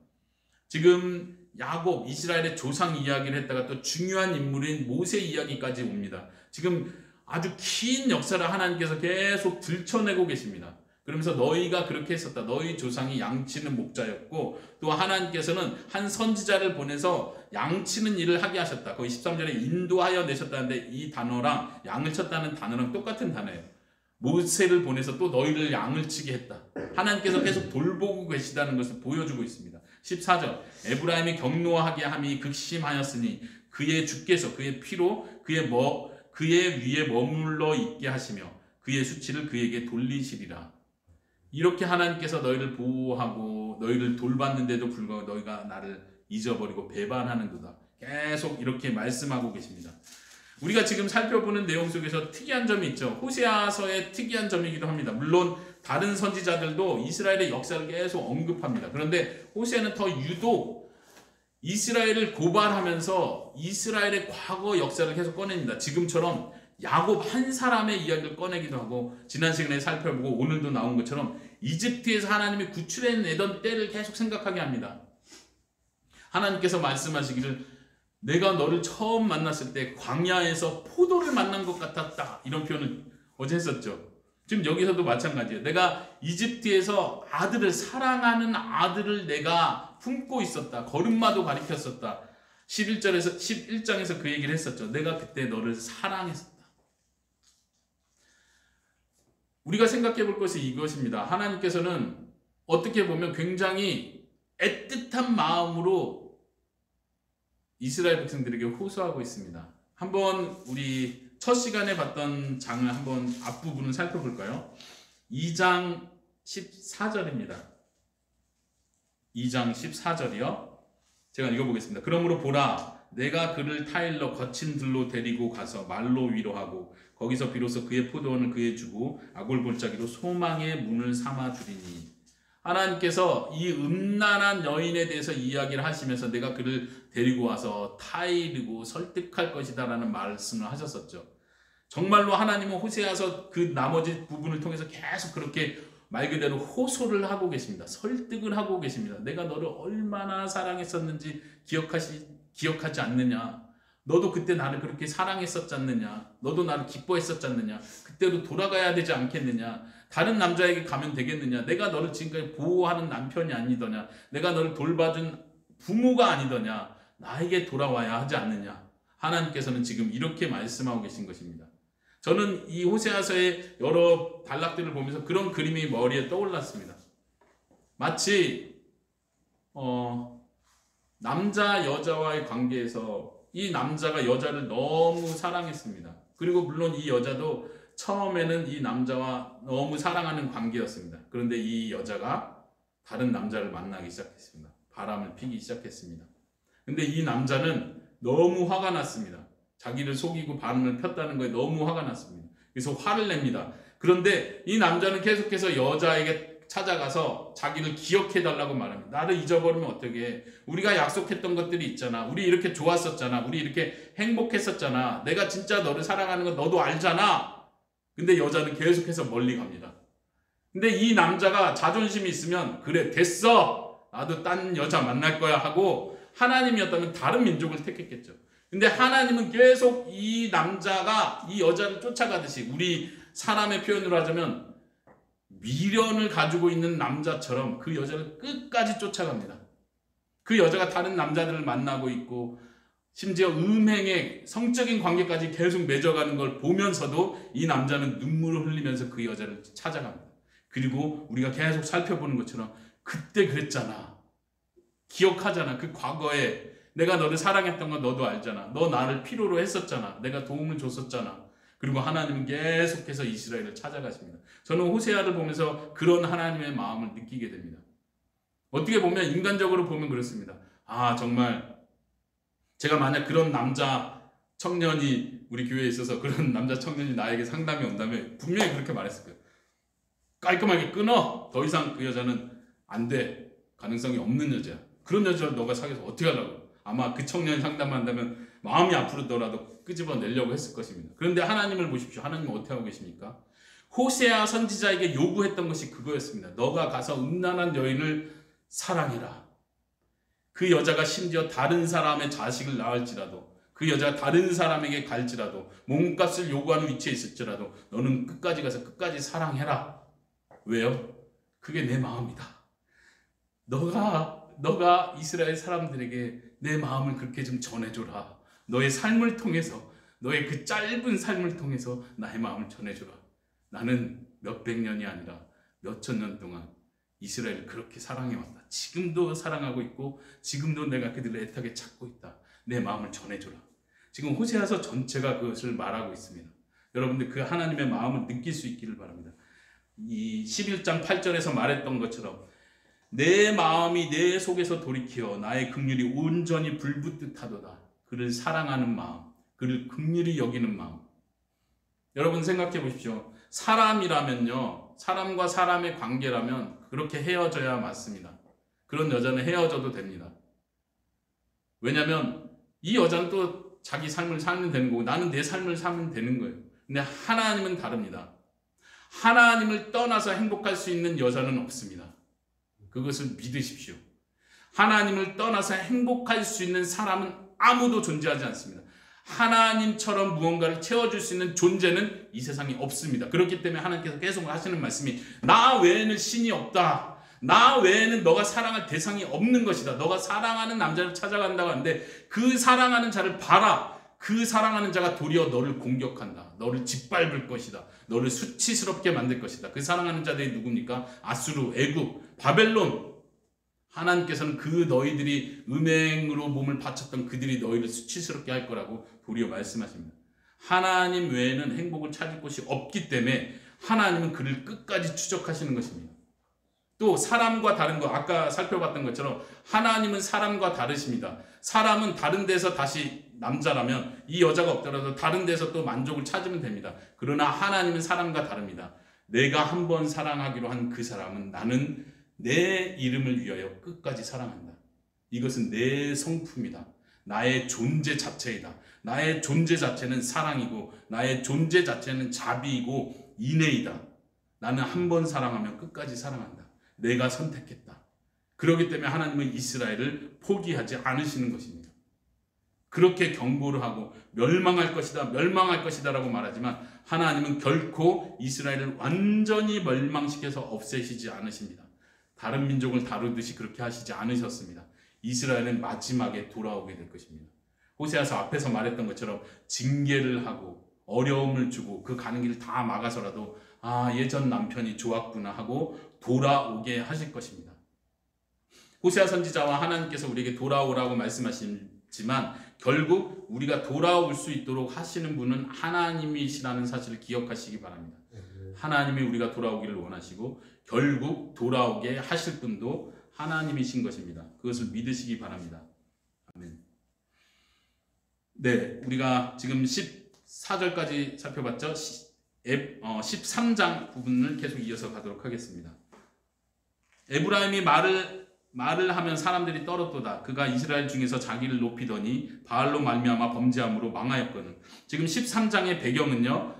지금 야곱, 이스라엘의 조상 이야기를 했다가 또 중요한 인물인 모세 이야기까지 옵니다. 지금 아주 긴 역사를 하나님께서 계속 들춰내고 계십니다. 그러면서 너희가 그렇게 했었다. 너희 조상이 양치는 목자였고 또 하나님께서는 한 선지자를 보내서 양치는 일을 하게 하셨다. 거기 13절에 인도하여 내셨다는데 이 단어랑 양을 쳤다는 단어랑 똑같은 단어예요. 모세를 보내서 또 너희를 양을 치게 했다. 하나님께서 계속 돌보고 계시다는 것을 보여주고 있습니다. 14절 에브라임이 경노하게 함이 극심하였으니 그의 주께서 그의 피로 그의 위에 머물러 있게 하시며 그의 수치를 그에게 돌리시리라. 이렇게 하나님께서 너희를 보호하고 너희를 돌봤는데도 불구하고 너희가 나를 잊어버리고 배반하는도다. 계속 이렇게 말씀하고 계십니다. 우리가 지금 살펴보는 내용 속에서 특이한 점이 있죠. 호세아서의 특이한 점이기도 합니다. 물론 다른 선지자들도 이스라엘의 역사를 계속 언급합니다. 그런데 호세아는 더 유독 이스라엘을 고발하면서 이스라엘의 과거 역사를 계속 꺼냅니다. 지금처럼 야곱 한 사람의 이야기를 꺼내기도 하고, 지난 시간에 살펴보고 오늘도 나온 것처럼 이집트에서 하나님이 구출해내던 때를 계속 생각하게 합니다. 하나님께서 말씀하시기를 내가 너를 처음 만났을 때 광야에서 포도를 만난 것 같았다, 이런 표현을 어제 했었죠. 지금 여기서도 마찬가지예요. 내가 이집트에서 사랑하는 아들을 내가 품고 있었다. 걸음마도 가리켰었다. 11장에서 그 얘기를 했었죠. 내가 그때 너를 사랑했었다. 우리가 생각해 볼 것이 이것입니다. 하나님께서는 어떻게 보면 굉장히 애틋한 마음으로 이스라엘 백성들에게 호소하고 있습니다. 한번 우리 첫 시간에 봤던 장을 한번 앞부분을 살펴볼까요? 2장 14절입니다. 2장 14절이요. 제가 읽어보겠습니다. 그러므로 보라, 내가 그를 타일러 거친 들로 데리고 가서 말로 위로하고 거기서 비로소 그의 포도원을 그에 주고 아골골짜기로 소망의 문을 삼아 주리니. 하나님께서 이 음란한 여인에 대해서 이야기를 하시면서 내가 그를 데리고 와서 타이르고 설득할 것이다 라는 말씀을 하셨었죠. 정말로 하나님은 호세아서 그 나머지 부분을 통해서 계속 그렇게 말 그대로 호소를 하고 계십니다. 설득을 하고 계십니다. 내가 너를 얼마나 사랑했었는지 기억하지 않느냐. 너도 그때 나를 그렇게 사랑했었지 않느냐. 너도 나를 기뻐했었지 않느냐. 그때로 돌아가야 되지 않겠느냐. 다른 남자에게 가면 되겠느냐. 내가 너를 지금까지 보호하는 남편이 아니더냐. 내가 너를 돌봐준 부모가 아니더냐. 나에게 돌아와야 하지 않느냐. 하나님께서는 지금 이렇게 말씀하고 계신 것입니다. 저는 이 호세아서의 여러 단락들을 보면서 그런 그림이 머리에 떠올랐습니다. 마치 남자 여자와의 관계에서 이 남자가 여자를 너무 사랑했습니다. 그리고 물론 이 여자도 처음에는 이 남자와 너무 사랑하는 관계였습니다. 그런데 이 여자가 다른 남자를 만나기 시작했습니다. 바람을 피기 시작했습니다. 근데 이 남자는 너무 화가 났습니다. 자기를 속이고 바람을 폈다는 거에 너무 화가 났습니다. 그래서 화를 냅니다. 그런데 이 남자는 계속해서 여자에게 찾아가서 자기를 기억해달라고 말합니다. 나를 잊어버리면 어떻게 해? 우리가 약속했던 것들이 있잖아. 우리 이렇게 좋았었잖아. 우리 이렇게 행복했었잖아. 내가 진짜 너를 사랑하는 거 너도 알잖아. 근데 여자는 계속해서 멀리 갑니다. 근데 이 남자가 자존심이 있으면 그래 됐어. 나도 딴 여자 만날 거야 하고 하나님이었다면 다른 민족을 택했겠죠. 근데 하나님은 계속 이 남자가 이 여자를 쫓아가듯이, 우리 사람의 표현으로 하자면 미련을 가지고 있는 남자처럼 그 여자를 끝까지 쫓아갑니다. 그 여자가 다른 남자들을 만나고 있고 심지어 음행의 성적인 관계까지 계속 맺어가는 걸 보면서도 이 남자는 눈물을 흘리면서 그 여자를 찾아갑니다. 그리고 우리가 계속 살펴보는 것처럼 그때 그랬잖아. 기억하잖아. 그 과거에 내가 너를 사랑했던 건 너도 알잖아. 너 나를 필요로 했었잖아. 내가 도움을 줬었잖아. 그리고 하나님은 계속해서 이스라엘을 찾아가십니다. 저는 호세아를 보면서 그런 하나님의 마음을 느끼게 됩니다. 어떻게 보면 인간적으로 보면 그렇습니다. 아, 정말 제가 만약 그런 남자 청년이 우리 교회에 있어서 그런 남자 청년이 나에게 상담이 온다면 분명히 그렇게 말했을 거예요. 깔끔하게 끊어. 더 이상 그 여자는 안 돼. 가능성이 없는 여자야. 그런 여자를 너가 사귀어서 어떻게 하려고. 아마 그 청년이 상담한다면 마음이 아프더라도 끄집어내려고 했을 것입니다. 그런데 하나님을 보십시오. 하나님은 어떻게 하고 계십니까? 호세아 선지자에게 요구했던 것이 그거였습니다. 너가 가서 음란한 여인을 사랑해라. 그 여자가 심지어 다른 사람의 자식을 낳을지라도, 그 여자가 다른 사람에게 갈지라도, 몸값을 요구하는 위치에 있을지라도 너는 끝까지 가서 끝까지 사랑해라. 왜요? 그게 내 마음이다. 너가 이스라엘 사람들에게 내 마음을 그렇게 좀 전해줘라. 너의 삶을 통해서, 너의 그 짧은 삶을 통해서 나의 마음을 전해줘라. 나는 몇백 년이 아니라 몇천 년 동안 이스라엘을 그렇게 사랑해왔다. 지금도 사랑하고 있고 지금도 내가 그들을 애타게 찾고 있다. 내 마음을 전해줘라. 지금 호세아서 전체가 그것을 말하고 있습니다. 여러분들 그 하나님의 마음을 느낄 수 있기를 바랍니다. 이 11장 8절에서 말했던 것처럼 내 마음이 내 속에서 돌이켜 나의 긍휼이 온전히 불붙듯 하도다. 그를 사랑하는 마음, 그를 긍휼히 여기는 마음. 여러분 생각해 보십시오. 사람이라면요, 사람과 사람의 관계라면 그렇게 헤어져야 맞습니다. 그런 여자는 헤어져도 됩니다. 왜냐하면 이 여자는 또 자기 삶을 살면 되는 거고 나는 내 삶을 살면 되는 거예요. 근데 하나님은 다릅니다. 하나님을 떠나서 행복할 수 있는 여자는 없습니다. 그것을 믿으십시오. 하나님을 떠나서 행복할 수 있는 사람은 아무도 존재하지 않습니다. 하나님처럼 무언가를 채워줄 수 있는 존재는 이 세상에 없습니다. 그렇기 때문에 하나님께서 계속 하시는 말씀이 나 외에는 신이 없다. 나 외에는 너가 사랑할 대상이 없는 것이다. 너가 사랑하는 남자를 찾아간다고 하는데 그 사랑하는 자를 봐라. 그 사랑하는 자가 도리어 너를 공격한다. 너를 짓밟을 것이다. 너를 수치스럽게 만들 것이다. 그 사랑하는 자들이 누굽니까? 아수르, 애굽, 바벨론. 하나님께서는 그 너희들이 음행으로 몸을 바쳤던 그들이 너희를 수치스럽게 할 거라고 도리어 말씀하십니다. 하나님 외에는 행복을 찾을 곳이 없기 때문에 하나님은 그를 끝까지 추적하시는 것입니다. 또 사람과 다른 거 아까 살펴봤던 것처럼 하나님은 사람과 다르십니다. 사람은 다른 데서 다시 남자라면 이 여자가 없더라도 다른 데서 또 만족을 찾으면 됩니다. 그러나 하나님은 사람과 다릅니다. 내가 한번 사랑하기로 한 그 사람은 나는 내 이름을 위하여 끝까지 사랑한다. 이것은 내 성품이다. 나의 존재 자체이다. 나의 존재 자체는 사랑이고 나의 존재 자체는 자비이고 인애이다. 나는 한번 사랑하면 끝까지 사랑한다. 내가 선택했다. 그렇기 때문에 하나님은 이스라엘을 포기하지 않으시는 것입니다. 그렇게 경고를 하고 멸망할 것이다, 멸망할 것이다 라고 말하지만 하나님은 결코 이스라엘을 완전히 멸망시켜서 없애시지 않으십니다. 다른 민족을 다루듯이 그렇게 하시지 않으셨습니다. 이스라엘은 마지막에 돌아오게 될 것입니다. 호세아서 앞에서 말했던 것처럼 징계를 하고 어려움을 주고 그 가는 길을 다 막아서라도 예전 남편이 좋았구나 하고 돌아오게 하실 것입니다. 호세아 선지자와 하나님께서 우리에게 돌아오라고 말씀하시지만 결국 우리가 돌아올 수 있도록 하시는 분은 하나님이시라는 사실을 기억하시기 바랍니다. 하나님이 우리가 돌아오기를 원하시고 결국 돌아오게 하실 분도 하나님이신 것입니다. 그것을 믿으시기 바랍니다. 아멘. 네, 우리가 지금 14절까지 살펴봤죠. 13장 부분을 계속 이어서 가도록 하겠습니다. 에브라임이 말을 하면 사람들이 떨었도다. 그가 이스라엘 중에서 자기를 높이더니 바알로 말미암아 범죄함으로 망하였거든. 지금 13장의 배경은요.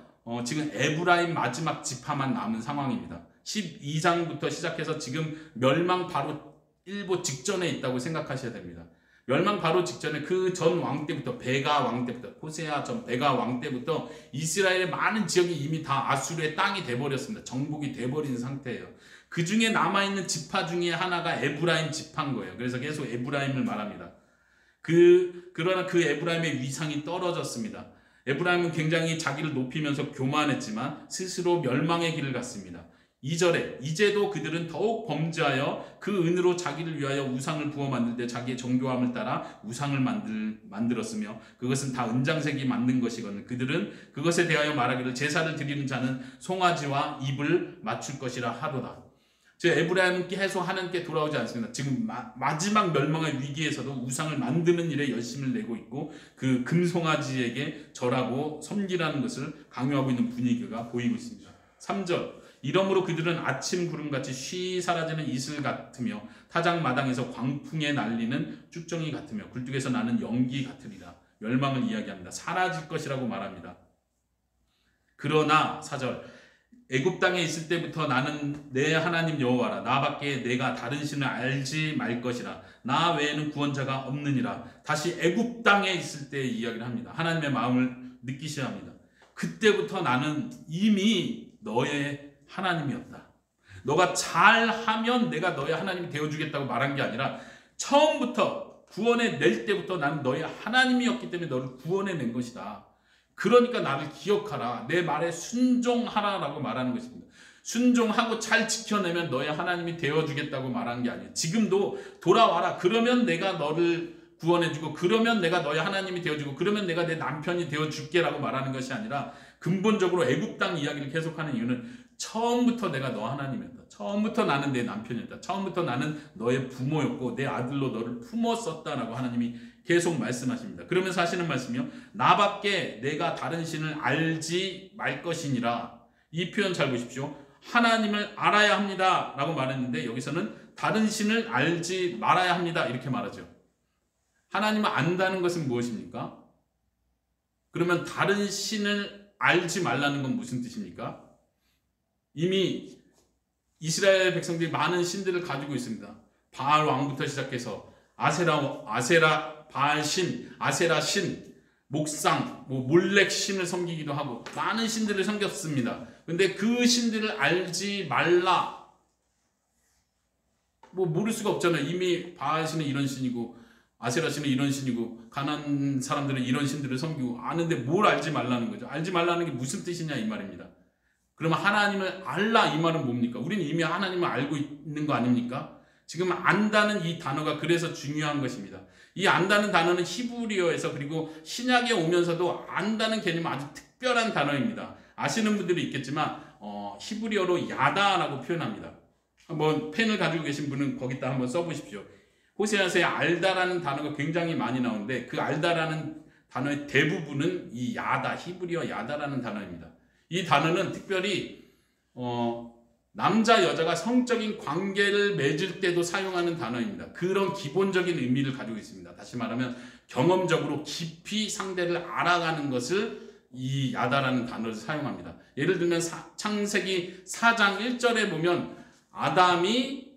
지금 에브라임 마지막 지파만 남은 상황입니다. 12장부터 시작해서 지금 멸망 바로 일보 직전에 있다고 생각하셔야 됩니다. 멸망 바로 직전에 그 전 왕 때부터 베가 왕 때부터 호세아 전 베가 왕 때부터 이스라엘의 많은 지역이 이미 다 아수르의 땅이 돼버렸습니다. 정복이 돼버린 상태예요. 그 중에 남아있는 지파 중에 하나가 에브라임 지파인 거예요. 그래서 계속 에브라임을 말합니다. 그러나 그 에브라임의 위상이 떨어졌습니다. 에브라임은 굉장히 자기를 높이면서 교만했지만 스스로 멸망의 길을 갔습니다. 2절에 이제도 그들은 더욱 범죄하여 그 은으로 자기를 위하여 우상을 부어 만들 때 자기의 정교함을 따라 우상을 만들었으며 그것은 다 은장색이 만든 것이거든. 그들은 그것에 대하여 말하기를 제사를 드리는 자는 송아지와 입을 맞출 것이라 하도다. 즉 에브라임은 계속 하나님께 돌아오지 않습니다. 지금 마지막 멸망의 위기에서도 우상을 만드는 일에 열심을 내고 있고 그 금송아지에게 절하고 섬기라는 것을 강요하고 있는 분위기가 보이고 있습니다. 3절 이러므로 그들은 아침 구름같이 쉬 사라지는 이슬 같으며 타작마당에서 광풍에 날리는 쭉정이 같으며 굴뚝에서 나는 연기 같으리라. 멸망을 이야기합니다. 사라질 것이라고 말합니다. 그러나 4절 애굽 땅에 있을 때부터 나는 내 하나님 여호와라. 나밖에 내가 다른 신을 알지 말 것이라. 나 외에는 구원자가 없느니라. 다시 애굽 땅에 있을 때 이야기를 합니다. 하나님의 마음을 느끼셔야 합니다. 그때부터 나는 이미 너의 하나님이었다. 너가 잘하면 내가 너의 하나님이 되어주겠다고 말한 게 아니라 처음부터 구원해 낼 때부터 나는 너의 하나님이었기 때문에 너를 구원해 낸 것이다. 그러니까 나를 기억하라. 내 말에 순종하라라고 말하는 것입니다. 순종하고 잘 지켜내면 너의 하나님이 되어주겠다고 말하는 게 아니에요. 지금도 돌아와라. 그러면 내가 너를 구원해주고 그러면 내가 너의 하나님이 되어주고 그러면 내가 내 남편이 되어줄게 라고 말하는 것이 아니라 근본적으로 애굽 땅 이야기를 계속하는 이유는 처음부터 내가 너 하나님이었다. 처음부터 나는 내 남편이었다. 처음부터 나는 너의 부모였고 내 아들로 너를 품었었다라고 하나님이 계속 말씀하십니다. 그러면서 하시는 말씀이요. 나밖에 내가 다른 신을 알지 말 것이니라. 이 표현 잘 보십시오. 하나님을 알아야 합니다 라고 말했는데 여기서는 다른 신을 알지 말아야 합니다 이렇게 말하죠. 하나님을 안다는 것은 무엇입니까? 그러면 다른 신을 알지 말라는 건 무슨 뜻입니까? 이미 이스라엘 백성들이 많은 신들을 가지고 있습니다. 바알 왕부터 시작해서 아세라 바알 신, 아세라 신, 목상, 몰렉 신을 섬기기도 하고 많은 신들을 섬겼습니다. 근데 그 신들을 알지 말라. 모를 수가 없잖아요. 이미 바알 신은 이런 신이고 아세라 신은 이런 신이고 가나안 사람들은 이런 신들을 섬기고 아는데 뭘 알지 말라는 거죠. 알지 말라는 게 무슨 뜻이냐 이 말입니다. 그러면 하나님을 알라 이 말은 뭡니까? 우리는 이미 하나님을 알고 있는 거 아닙니까? 지금 안다는 이 단어가 그래서 중요한 것입니다. 이 안다는 단어는 히브리어에서 그리고 신약에 오면서도 안다는 개념은 아주 특별한 단어입니다. 아시는 분들이 있겠지만 히브리어로 야다라고 표현합니다. 한번 펜을 가지고 계신 분은 거기다 한번 써보십시오. 호세아서에 알다라는 단어가 굉장히 많이 나오는데 그 알다라는 단어의 대부분은 이 야다, 히브리어 야다라는 단어입니다. 이 단어는 특별히 남자 여자가 성적인 관계를 맺을 때도 사용하는 단어입니다. 그런 기본적인 의미를 가지고 있습니다. 다시 말하면 경험적으로 깊이 상대를 알아가는 것을 이 야다라는 단어를 사용합니다. 예를 들면 창세기 4장 1절에 보면 아담이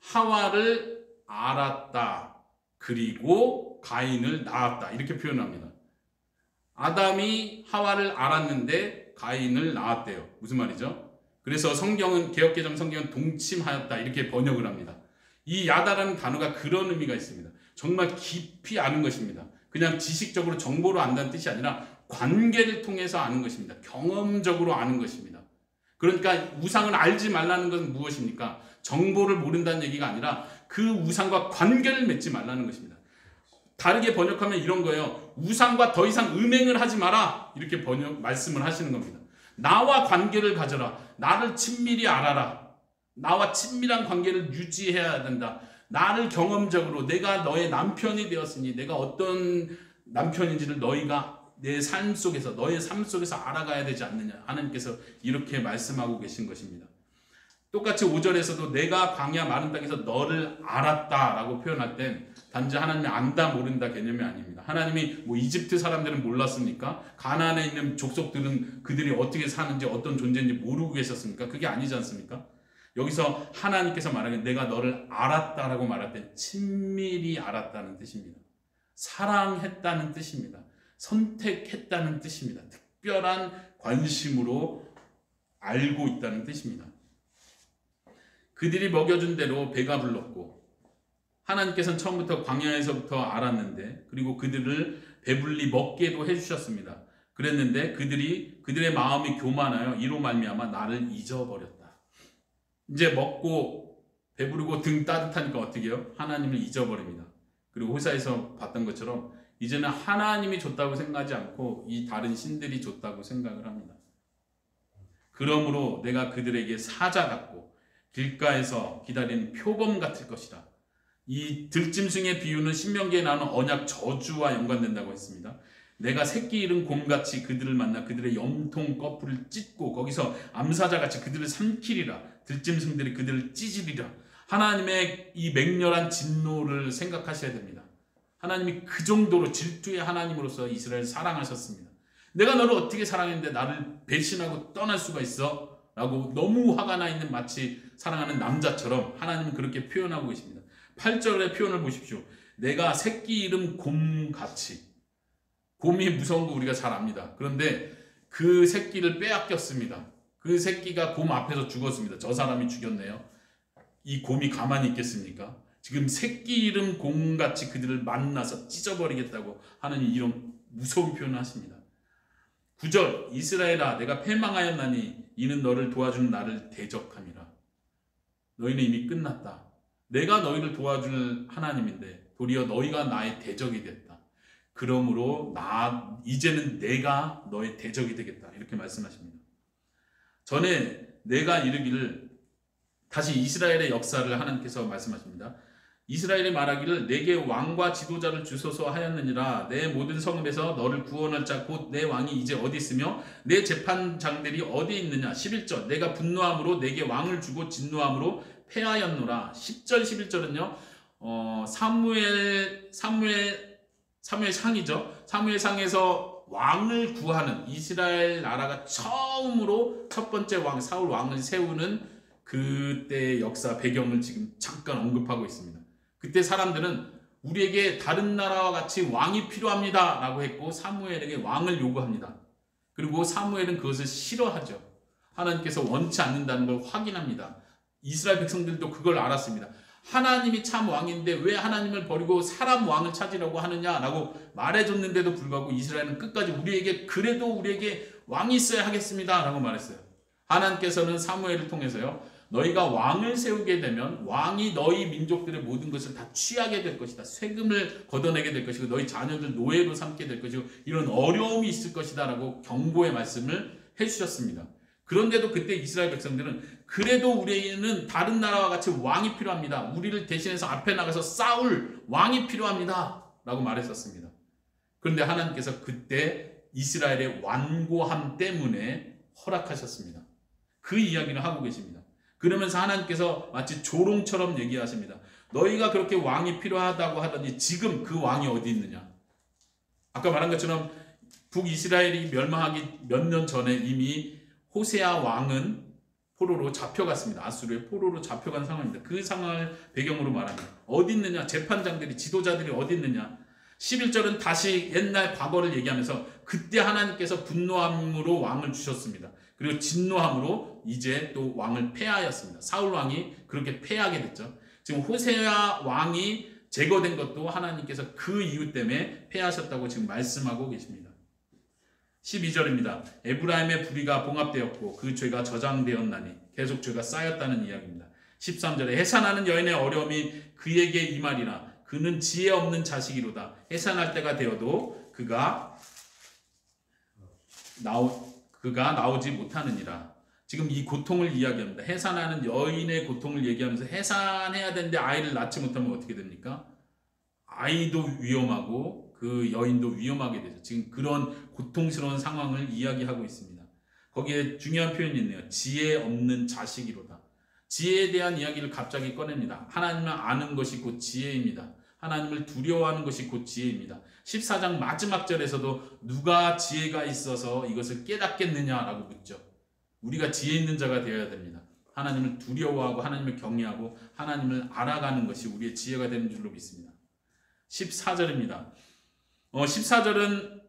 하와를 알았다. 그리고 가인을 낳았다. 이렇게 표현합니다. 아담이 하와를 알았는데 가인을 낳았대요. 무슨 말이죠? 그래서 성경은 개역개정 성경은 동침하였다 이렇게 번역을 합니다. 이 야다라는 단어가 그런 의미가 있습니다. 정말 깊이 아는 것입니다. 그냥 지식적으로 정보로 안다는 뜻이 아니라 관계를 통해서 아는 것입니다. 경험적으로 아는 것입니다. 그러니까 우상을 알지 말라는 것은 무엇입니까? 정보를 모른다는 얘기가 아니라 그 우상과 관계를 맺지 말라는 것입니다. 다르게 번역하면 이런 거예요. 우상과 더 이상 음행을 하지 마라 이렇게 말씀을 하시는 겁니다. 나와 관계를 가져라. 나를 친밀히 알아라. 나와 친밀한 관계를 유지해야 된다. 나를 경험적으로 내가 너의 남편이 되었으니 내가 어떤 남편인지를 너희가 내 삶 속에서 너의 삶 속에서 알아가야 되지 않느냐. 하나님께서 이렇게 말씀하고 계신 것입니다. 똑같이 5절에서도 내가 광야 마른 땅에서 너를 알았다라고 표현할 땐 단지 하나님이 안다 모른다 개념이 아닙니다. 하나님이 이집트 사람들은 몰랐습니까? 가나안에 있는 족속들은 그들이 어떻게 사는지 어떤 존재인지 모르고 계셨습니까? 그게 아니지 않습니까? 여기서 하나님께서 말하기를 내가 너를 알았다라고 말할 때 친밀히 알았다는 뜻입니다. 사랑했다는 뜻입니다. 선택했다는 뜻입니다. 특별한 관심으로 알고 있다는 뜻입니다. 그들이 먹여준 대로 배가 불렀고 하나님께서는 처음부터 광야에서부터 알았는데 그리고 그들을 배불리 먹게도 해주셨습니다. 그랬는데 그들의 마음이 교만하여 이로 말미암아 나를 잊어버렸다. 이제 먹고 배부르고 등 따뜻하니까 어떻게 해요? 하나님을 잊어버립니다. 그리고 호사에서 봤던 것처럼 이제는 하나님이 줬다고 생각하지 않고 이 다른 신들이 줬다고 생각을 합니다. 그러므로 내가 그들에게 사자 같고 길가에서 기다리는 표범 같을 것이다. 이 들짐승의 비유는 신명기에 나오는 언약 저주와 연관된다고 했습니다. 내가 새끼 잃은 곰같이 그들을 만나 그들의 염통 거풀을 찢고 거기서 암사자같이 그들을 삼키리라. 들짐승들이 그들을 찢으리라. 하나님의 이 맹렬한 진노를 생각하셔야 됩니다. 하나님이 그 정도로 질투의 하나님으로서 이스라엘을 사랑하셨습니다. 내가 너를 어떻게 사랑했는데 나를 배신하고 떠날 수가 있어? 라고 너무 화가 나 있는 마치 사랑하는 남자처럼 하나님은 그렇게 표현하고 계십니다. 8절의 표현을 보십시오. 내가 새끼 이름 곰같이. 곰이 무서운 거 우리가 잘 압니다. 그런데 그 새끼를 빼앗겼습니다. 그 새끼가 곰 앞에서 죽었습니다. 저 사람이 죽였네요. 이 곰이 가만히 있겠습니까? 지금 새끼 이름 곰같이 그들을 만나서 찢어버리겠다고 하나님 이런 무서운 표현을 하십니다. 9절 이스라엘아 내가 패망하였나니 이는 너를 도와주는 나를 대적함이라. 너희는 이미 끝났다. 내가 너희를 도와줄 하나님인데 도리어 너희가 나의 대적이 됐다. 그러므로 이제는 내가 너의 대적이 되겠다. 이렇게 말씀하십니다. 전에 내가 이르기를, 다시 이스라엘의 역사를 하나님께서 말씀하십니다. 이스라엘이 말하기를 내게 왕과 지도자를 주소서 하였느니라. 내 모든 성읍에서 너를 구원할 자 곧 내 왕이 이제 어디 있으며 내 재판장들이 어디 있느냐. 11절 내가 분노함으로 내게 왕을 주고 진노함으로 패하였노라. 10절 11절은요 사무엘상이죠. 사무엘상에서 왕을 구하는, 이스라엘 나라가 처음으로 첫 번째 왕 사울 왕을 세우는 그때의 역사 배경을 지금 잠깐 언급하고 있습니다. 그때 사람들은 우리에게 다른 나라와 같이 왕이 필요합니다 라고 했고 사무엘에게 왕을 요구합니다. 그리고 사무엘은 그것을 싫어하죠. 하나님께서 원치 않는다는 걸 확인합니다. 이스라엘 백성들도 그걸 알았습니다. 하나님이 참 왕인데 왜 하나님을 버리고 사람 왕을 찾으려고 하느냐라고 말해줬는데도 불구하고 이스라엘은 끝까지 그래도 우리에게 왕이 있어야 하겠습니다 라고 말했어요. 하나님께서는 사무엘을 통해서요, 너희가 왕을 세우게 되면 왕이 너희 민족들의 모든 것을 다 취하게 될 것이다. 세금을 걷어내게 될 것이고 너희 자녀들 노예로 삼게 될 것이고 이런 어려움이 있을 것이다 라고 경고의 말씀을 해주셨습니다. 그런데도 그때 이스라엘 백성들은 그래도 우리는 다른 나라와 같이 왕이 필요합니다. 우리를 대신해서 앞에 나가서 싸울 왕이 필요합니다 라고 말했었습니다. 그런데 하나님께서 그때 이스라엘의 완고함 때문에 허락하셨습니다. 그 이야기를 하고 계십니다. 그러면서 하나님께서 마치 조롱처럼 얘기하십니다. 너희가 그렇게 왕이 필요하다고 하더니 지금 그 왕이 어디 있느냐. 아까 말한 것처럼 북이스라엘이 멸망하기 몇 년 전에 이미 호세아 왕은 포로로 잡혀갔습니다. 아수르의 포로로 잡혀간 상황입니다. 그 상황을 배경으로 말합니다. 어디 있느냐? 재판장들이, 지도자들이 어디 있느냐? 11절은 다시 옛날 과거를 얘기하면서 그때 하나님께서 분노함으로 왕을 주셨습니다. 그리고 진노함으로 이제 또 왕을 폐하였습니다. 사울 왕이 그렇게 폐하게 됐죠. 지금 호세아 왕이 제거된 것도 하나님께서 그 이유 때문에 폐하셨다고 지금 말씀하고 계십니다. 12절입니다. 에브라임의 불의가 봉합되었고 그 죄가 저장되었나니 계속 죄가 쌓였다는 이야기입니다. 13절에 해산하는 여인의 어려움이 그에게 임하리라. 그는 지혜 없는 자식이로다. 해산할 때가 되어도 그가 나오지 못하느니라. 지금 이 고통을 이야기합니다. 해산하는 여인의 고통을 얘기하면서 해산해야 되는데 아이를 낳지 못하면 어떻게 됩니까? 아이도 위험하고 그 여인도 위험하게 되죠. 지금 그런 고통스러운 상황을 이야기하고 있습니다. 거기에 중요한 표현이 있네요. 지혜 없는 자식이로다. 지혜에 대한 이야기를 갑자기 꺼냅니다. 하나님을 아는 것이 곧 지혜입니다. 하나님을 두려워하는 것이 곧 지혜입니다. 14장 마지막 절에서도 누가 지혜가 있어서 이것을 깨닫겠느냐라고 묻죠. 우리가 지혜 있는 자가 되어야 됩니다. 하나님을 두려워하고 하나님을 경외하고 하나님을 알아가는 것이 우리의 지혜가 되는 줄로 믿습니다. 14절입니다. 14절은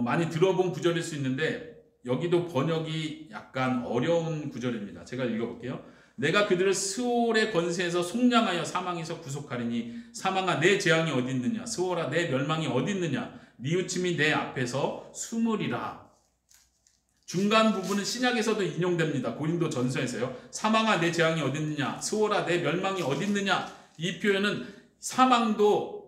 많이 들어본 구절일 수 있는데 여기도 번역이 약간 어려운 구절입니다. 제가 읽어볼게요. 내가 그들을 스올의 권세에서 속량하여 사망에서 구속하리니 사망아 내 재앙이 어디 있느냐. 스올아 내 멸망이 어디 있느냐. 뉘우침이 내 앞에서 숨으리라. 중간 부분은 신약에서도 인용됩니다. 고린도 전서에서요. 사망아 내 재앙이 어디 있느냐. 스올아 내 멸망이 어디 있느냐. 이 표현은 사망도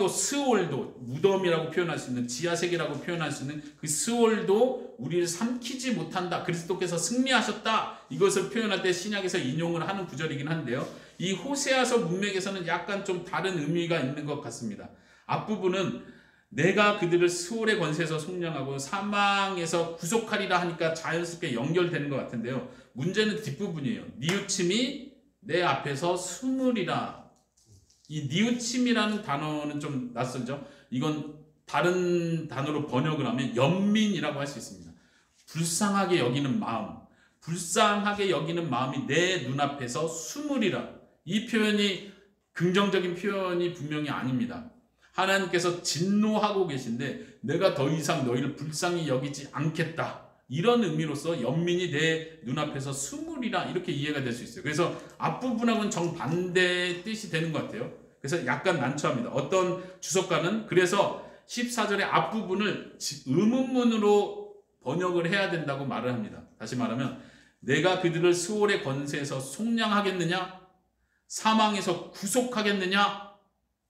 스올도 무덤이라고 표현할 수 있는 지하세계라고 표현할 수 있는 그 스올도 우리를 삼키지 못한다. 그리스도께서 승리하셨다. 이것을 표현할 때 신약에서 인용을 하는 구절이긴 한데요. 이 호세아서 문맥에서는 약간 좀 다른 의미가 있는 것 같습니다. 앞부분은 내가 그들을 스올의 권세에서 속량하고 사망에서 구속하리라 하니까 자연스럽게 연결되는 것 같은데요. 문제는 뒷부분이에요. 뉘우침이 내 앞에서 숨으리라. 이 뉘우침이라는 단어는 좀 낯설죠. 이건 다른 단어로 번역을 하면 연민이라고 할 수 있습니다. 불쌍하게 여기는 마음, 불쌍하게 여기는 마음이 내 눈앞에서 숨으리라. 이 표현이 긍정적인 표현이 분명히 아닙니다. 하나님께서 진노하고 계신데 내가 더 이상 너희를 불쌍히 여기지 않겠다. 이런 의미로서 연민이 내 눈앞에서 숨으리라 이렇게 이해가 될 수 있어요. 그래서 앞부분하고는 정반대의 뜻이 되는 것 같아요. 그래서 약간 난처합니다. 어떤 주석가는 그래서 14절의 앞부분을 의문문으로 번역을 해야 된다고 말을 합니다. 다시 말하면 내가 그들을 스올의 권세에서 속량하겠느냐? 사망에서 구속하겠느냐?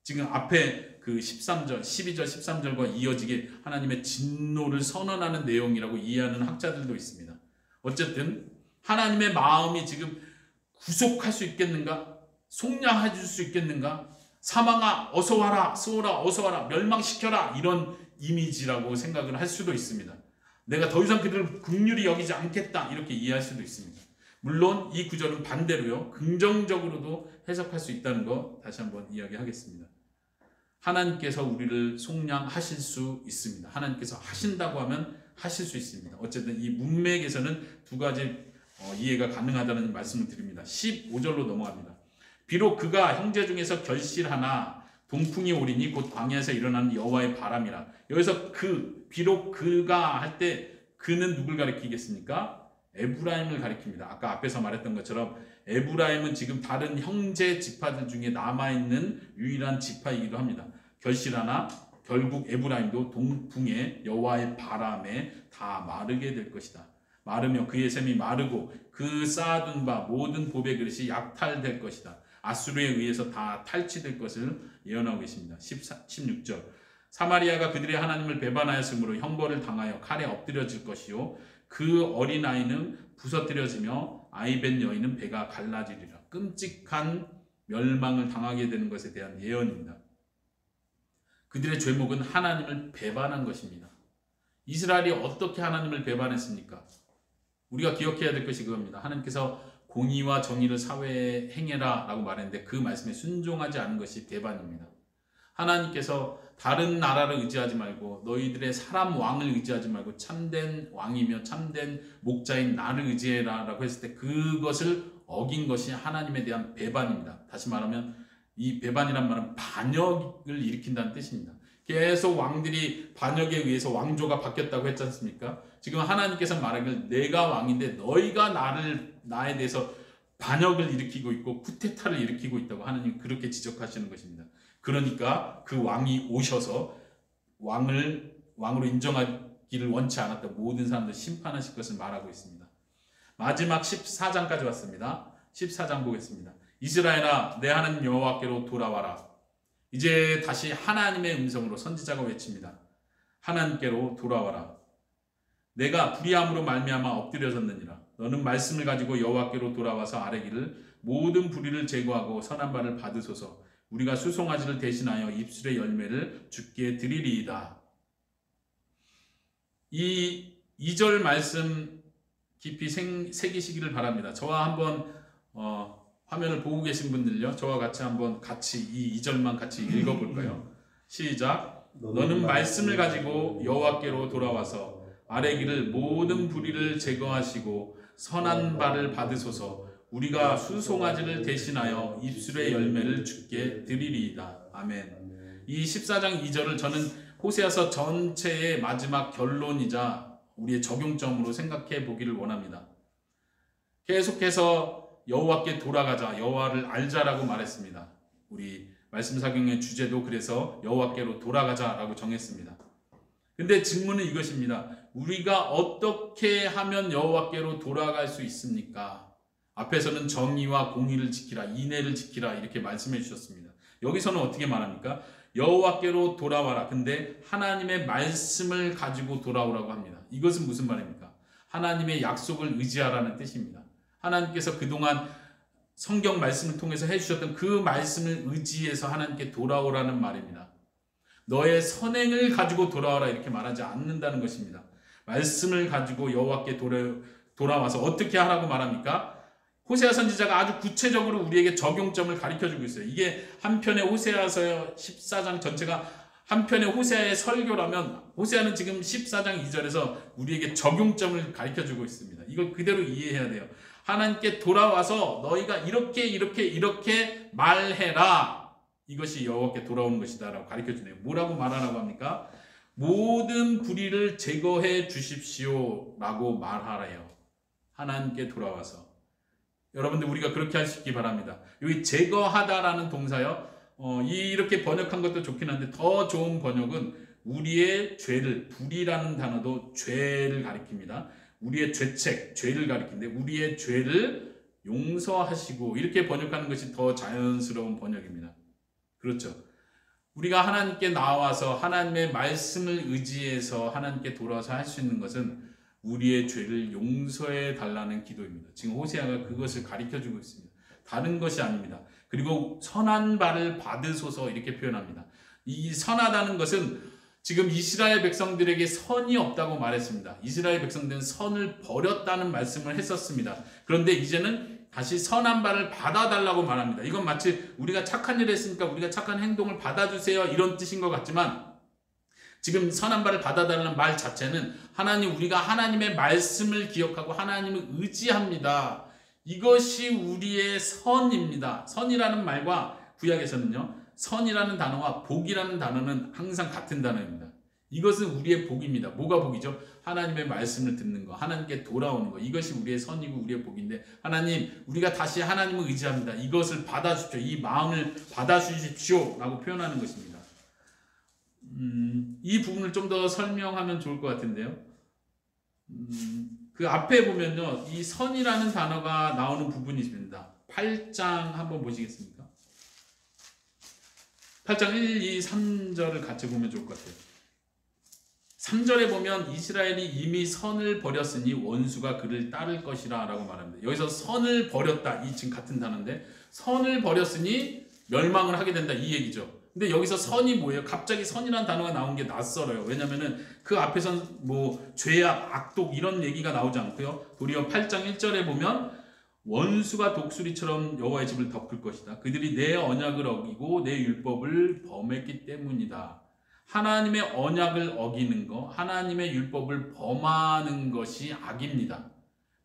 지금 앞에 그 13절, 12절, 13절과 이어지게 하나님의 진노를 선언하는 내용이라고 이해하는 학자들도 있습니다. 어쨌든 하나님의 마음이 지금 구속할 수 있겠는가? 속량해 줄 수 있겠는가? 사망아 어서 와라, 스오라 어서 와라, 멸망시켜라, 이런 이미지라고 생각을 할 수도 있습니다. 내가 더 이상 그들을 긍휼히 여기지 않겠다, 이렇게 이해할 수도 있습니다. 물론 이 구절은 반대로요, 긍정적으로도 해석할 수 있다는 거 다시 한번 이야기하겠습니다. 하나님께서 우리를 속량하실 수 있습니다. 하나님께서 하신다고 하면 하실 수 있습니다. 어쨌든 이 문맥에서는 두 가지 이해가 가능하다는 말씀을 드립니다. 15절로 넘어갑니다. 비록 그가 형제 중에서 결실하나 동풍이 오리니 곧 광야에서 일어나는 여호와의 바람이라. 여기서 비록 그가 할 때 그는 누굴 가리키겠습니까? 에브라임을 가리킵니다. 아까 앞에서 말했던 것처럼 에브라임은 지금 다른 형제 지파들 중에 남아있는 유일한 지파이기도 합니다. 결실하나 결국 에브라임도 동풍의 여호와의 바람에 다 마르게 될 것이다. 마르며 그의 샘이 마르고 그 쌓아둔 바 모든 보배 그릇이 약탈될 것이다. 아수르에 의해서 다 탈취될 것을 예언하고 계십니다. 16절 사마리아가 그들의 하나님을 배반하였으므로 형벌을 당하여 칼에 엎드려질 것이요 그 어린아이는 부서뜨려지며 아이벤 여인은 배가 갈라지리라. 끔찍한 멸망을 당하게 되는 것에 대한 예언입니다. 그들의 죄목은 하나님을 배반한 것입니다. 이스라엘이 어떻게 하나님을 배반했습니까? 우리가 기억해야 될 것이 그겁니다. 하나님께서 공의와 정의를 사회에 행해라 라고 말했는데 그 말씀에 순종하지 않은 것이 배반입니다. 하나님께서 다른 나라를 의지하지 말고 너희들의 사람 왕을 의지하지 말고 참된 왕이며 참된 목자인 나를 의지해라 라고 했을 때 그것을 어긴 것이 하나님에 대한 배반입니다. 다시 말하면 이 배반이란 말은 반역을 일으킨다는 뜻입니다. 계속 왕들이 반역에 의해서 왕조가 바뀌었다고 했지 않습니까? 지금 하나님께서 말하길 내가 왕인데 너희가 나에 대해서 반역을 일으키고 있고 쿠데타를 일으키고 있다고 하나님 그렇게 지적하시는 것입니다. 그러니까 그 왕이 오셔서 왕으로 인정하기를 원치 않았던 모든 사람들 심판하실 것을 말하고 있습니다. 마지막 14장까지 왔습니다. 14장 보겠습니다. 이스라엘아 내 하나님 여호와께로 돌아와라. 이제 다시 하나님의 음성으로 선지자가 외칩니다. 하나님께로 돌아와라. 내가 불의함으로 말미암아 엎드려졌느니라. 너는 말씀을 가지고 여호와께로 돌아와서 아뢰기를 모든 불의를 제거하고 선한 바를 받으소서. 우리가 수송아지를 대신하여 입술의 열매를 주께 드리리이다. 이 2절 말씀 깊이 새기시기를 바랍니다. 저와 한번 화면을 보고 계신 분들요, 저와 같이 한번 이 2절만 같이 읽어볼까요? 시작. 너는 말씀을 가지고 여호와께로 돌아와서 아뢰기를 모든 불의를 제거하시고 선한 바를 받으소서. 우리가 수송아지를 대신하여 입술의 열매를 주께 드리리이다. 아멘. 이 14장 2절을 저는 호세아서 전체의 마지막 결론이자 우리의 적용점으로 생각해 보기를 원합니다. 계속해서 여호와께 돌아가자, 여호와를 알자라고 말했습니다. 우리 말씀 사경의 주제도 그래서 여호와께로 돌아가자라고 정했습니다. 근데 질문은 이것입니다. 우리가 어떻게 하면 여호와께로 돌아갈 수 있습니까? 앞에서는 정의와 공의를 지키라, 인애를 지키라 이렇게 말씀해 주셨습니다. 여기서는 어떻게 말합니까? 여호와께로 돌아와라. 근데 하나님의 말씀을 가지고 돌아오라고 합니다. 이것은 무슨 말입니까? 하나님의 약속을 의지하라는 뜻입니다. 하나님께서 그동안 성경 말씀을 통해서 해주셨던 그 말씀을 의지해서 하나님께 돌아오라는 말입니다. 너의 선행을 가지고 돌아와라 이렇게 말하지 않는다는 것입니다. 말씀을 가지고 여호와께 돌아와서 어떻게 하라고 말합니까? 호세아 선지자가 아주 구체적으로 우리에게 적용점을 가르쳐주고 있어요. 이게 한편의 호세아서 14장 전체가 한편의 호세아의 설교라면 호세아는 지금 14장 2절에서 우리에게 적용점을 가르쳐주고 있습니다. 이걸 그대로 이해해야 돼요. 하나님께 돌아와서 너희가 이렇게 말해라. 이것이 여호와께 돌아오는 것이다 라고 가르쳐주네요. 뭐라고 말하라고 합니까? 모든 불의를 제거해 주십시오 라고 말하래요. 하나님께 돌아와서. 여러분들 우리가 그렇게 할 수 있기 바랍니다. 여기 제거하다라는 동사요. 이렇게 번역한 것도 좋긴 한데 더 좋은 번역은 우리의 죄를, 불의라는 단어도 죄를 가리킵니다. 우리의 죄책, 죄를 가리키는데 우리의 죄를 용서하시고 이렇게 번역하는 것이 더 자연스러운 번역입니다. 그렇죠. 우리가 하나님께 나와서 하나님의 말씀을 의지해서 하나님께 돌아와서 할 수 있는 것은 우리의 죄를 용서해 달라는 기도입니다. 지금 호세아가 그것을 가르쳐주고 있습니다. 다른 것이 아닙니다. 그리고 선한 바를 받으소서 이렇게 표현합니다. 이 선하다는 것은 지금 이스라엘 백성들에게 선이 없다고 말했습니다. 이스라엘 백성들은 선을 버렸다는 말씀을 했었습니다. 그런데 이제는 다시 선한 바를 받아달라고 말합니다. 이건 마치 우리가 착한 일을 했으니까 우리가 착한 행동을 받아주세요 이런 뜻인 것 같지만, 지금 선한 바를 받아달라는 말 자체는 하나님, 우리가 하나님의 말씀을 기억하고 하나님을 의지합니다. 이것이 우리의 선입니다. 선이라는 말과 구약에서는요, 선이라는 단어와 복이라는 단어는 항상 같은 단어입니다. 이것은 우리의 복입니다. 뭐가 복이죠? 하나님의 말씀을 듣는 거, 하나님께 돌아오는 거, 이것이 우리의 선이고 우리의 복인데, 하나님, 우리가 다시 하나님을 의지합니다. 이것을 받아주십시오. 이 마음을 받아주십시오 라고 표현하는 것입니다. 이 부분을 좀 더 설명하면 좋을 것 같은데요. 그 앞에 보면요, 이 선이라는 단어가 나오는 부분이 있습니다. 8장 한번 보시겠습니까? 8장 1, 2, 3절을 같이 보면 좋을 것 같아요. 3절에 보면 이스라엘이 이미 선을 버렸으니 원수가 그를 따를 것이라 라고 말합니다. 여기서 선을 버렸다, 이 지금 같은 단어인데, 선을 버렸으니 멸망을 하게 된다 이 얘기죠. 근데 여기서 선이 뭐예요? 갑자기 선이라는 단어가 나온 게 낯설어요. 왜냐면은 그 앞에선 뭐 죄악, 악독 이런 얘기가 나오지 않고요. 도리어 8장 1절에 보면 원수가 독수리처럼 여호와의 집을 덮을 것이다. 그들이 내 언약을 어기고 내 율법을 범했기 때문이다. 하나님의 언약을 어기는 거, 하나님의 율법을 범하는 것이 악입니다.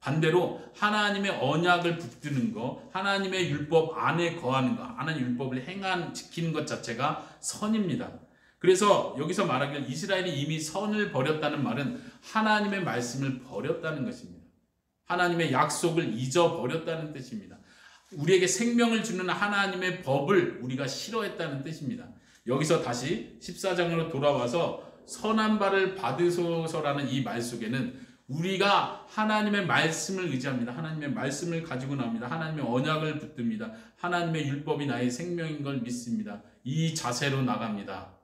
반대로 하나님의 언약을 붙드는 거, 하나님의 율법 안에 거하는 거, 하나님의 율법을 지키는 것 자체가 선입니다. 그래서 여기서 말하길 이스라엘이 이미 선을 버렸다는 말은 하나님의 말씀을 버렸다는 것입니다. 하나님의 약속을 잊어버렸다는 뜻입니다. 우리에게 생명을 주는 하나님의 법을 우리가 싫어했다는 뜻입니다. 여기서 다시 14장으로 돌아와서 선한 바를 받으소서라는 이 말 속에는 우리가 하나님의 말씀을 의지합니다. 하나님의 말씀을 가지고 나옵니다. 하나님의 언약을 붙듭니다. 하나님의 율법이 나의 생명인 걸 믿습니다. 이 자세로 나갑니다.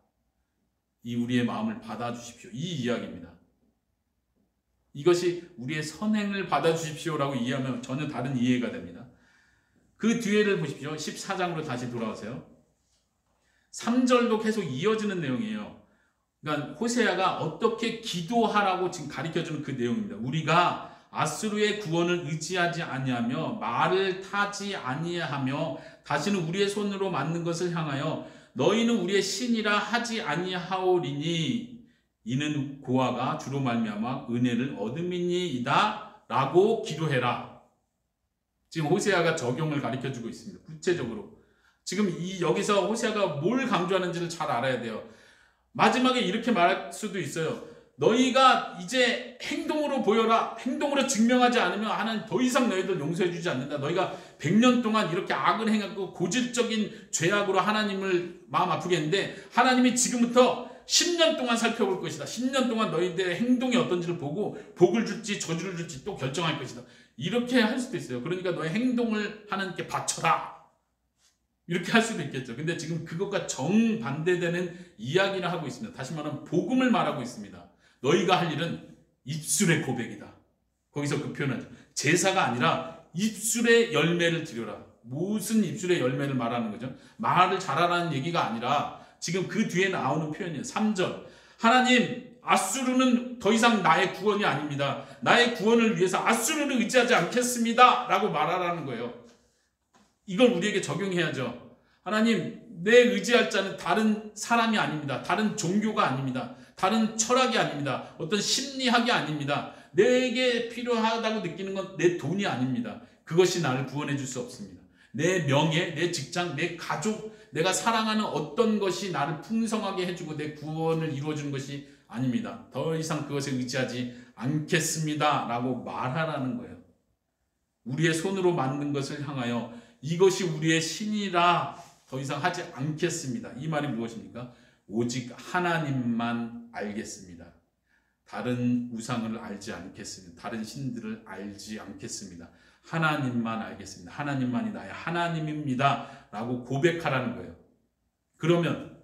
이 우리의 마음을 받아주십시오. 이 이야기입니다. 이것이 우리의 선행을 받아주십시오라고 이해하면 전혀 다른 이해가 됩니다. 그 뒤에를 보십시오. 14장으로 다시 돌아오세요. 3절도 계속 이어지는 내용이에요. 그러니까 호세아가 어떻게 기도하라고 지금 가르쳐주는 그 내용입니다. 우리가 아수르의 구원을 의지하지 아니하며 말을 타지 아니하며 다시는 우리의 손으로 만든 것을 향하여 너희는 우리의 신이라 하지 아니하오리니 이는 고아가 주로 말미암아 은혜를 얻음이니이다 라고 기도해라. 지금 호세아가 적용을 가르쳐주고 있습니다. 구체적으로 지금 여기서 호세아가 뭘 강조하는지를 잘 알아야 돼요. 마지막에 이렇게 말할 수도 있어요. 너희가 이제 행동으로 보여라. 행동으로 증명하지 않으면 하나님 더 이상 너희들 용서해 주지 않는다. 너희가 100년 동안 이렇게 악을 행하고 고질적인 죄악으로 하나님을 마음 아프게 했는데 하나님이 지금부터 10년 동안 살펴볼 것이다. 10년 동안 너희들의 행동이 어떤지를 보고 복을 줄지 저주를 줄지 또 결정할 것이다. 이렇게 할 수도 있어요. 그러니까 너의 행동을 하나님께 바쳐라. 이렇게 할 수도 있겠죠. 근데 지금 그것과 정반대되는 이야기를 하고 있습니다. 다시 말하면 복음을 말하고 있습니다. 너희가 할 일은 입술의 고백이다. 거기서 그 표현은 제사가 아니라 입술의 열매를 드려라. 무슨 입술의 열매를 말하는 거죠? 말을 잘하라는 얘기가 아니라 지금 그 뒤에 나오는 표현이에요. 3절. 하나님, 아수르는 더 이상 나의 구원이 아닙니다. 나의 구원을 위해서 아수르를 의지하지 않겠습니다. 라고 말하라는 거예요. 이걸 우리에게 적용해야죠. 하나님, 내 의지할 자는 다른 사람이 아닙니다. 다른 종교가 아닙니다. 다른 철학이 아닙니다. 어떤 심리학이 아닙니다. 내게 필요하다고 느끼는 건 내 돈이 아닙니다. 그것이 나를 구원해 줄 수 없습니다. 내 명예, 내 직장, 내 가족, 내가 사랑하는 어떤 것이 나를 풍성하게 해주고 내 구원을 이루어주는 것이 아닙니다. 더 이상 그것에 의지하지 않겠습니다. 라고 말하라는 거예요. 우리의 손으로 만든 것을 향하여 이것이 우리의 신이라 더 이상 하지 않겠습니다. 이 말이 무엇입니까? 오직 하나님만 알겠습니다. 다른 우상을 알지 않겠습니다. 다른 신들을 알지 않겠습니다. 하나님만 알겠습니다. 하나님만이 나의 하나님입니다. 라고 고백하라는 거예요. 그러면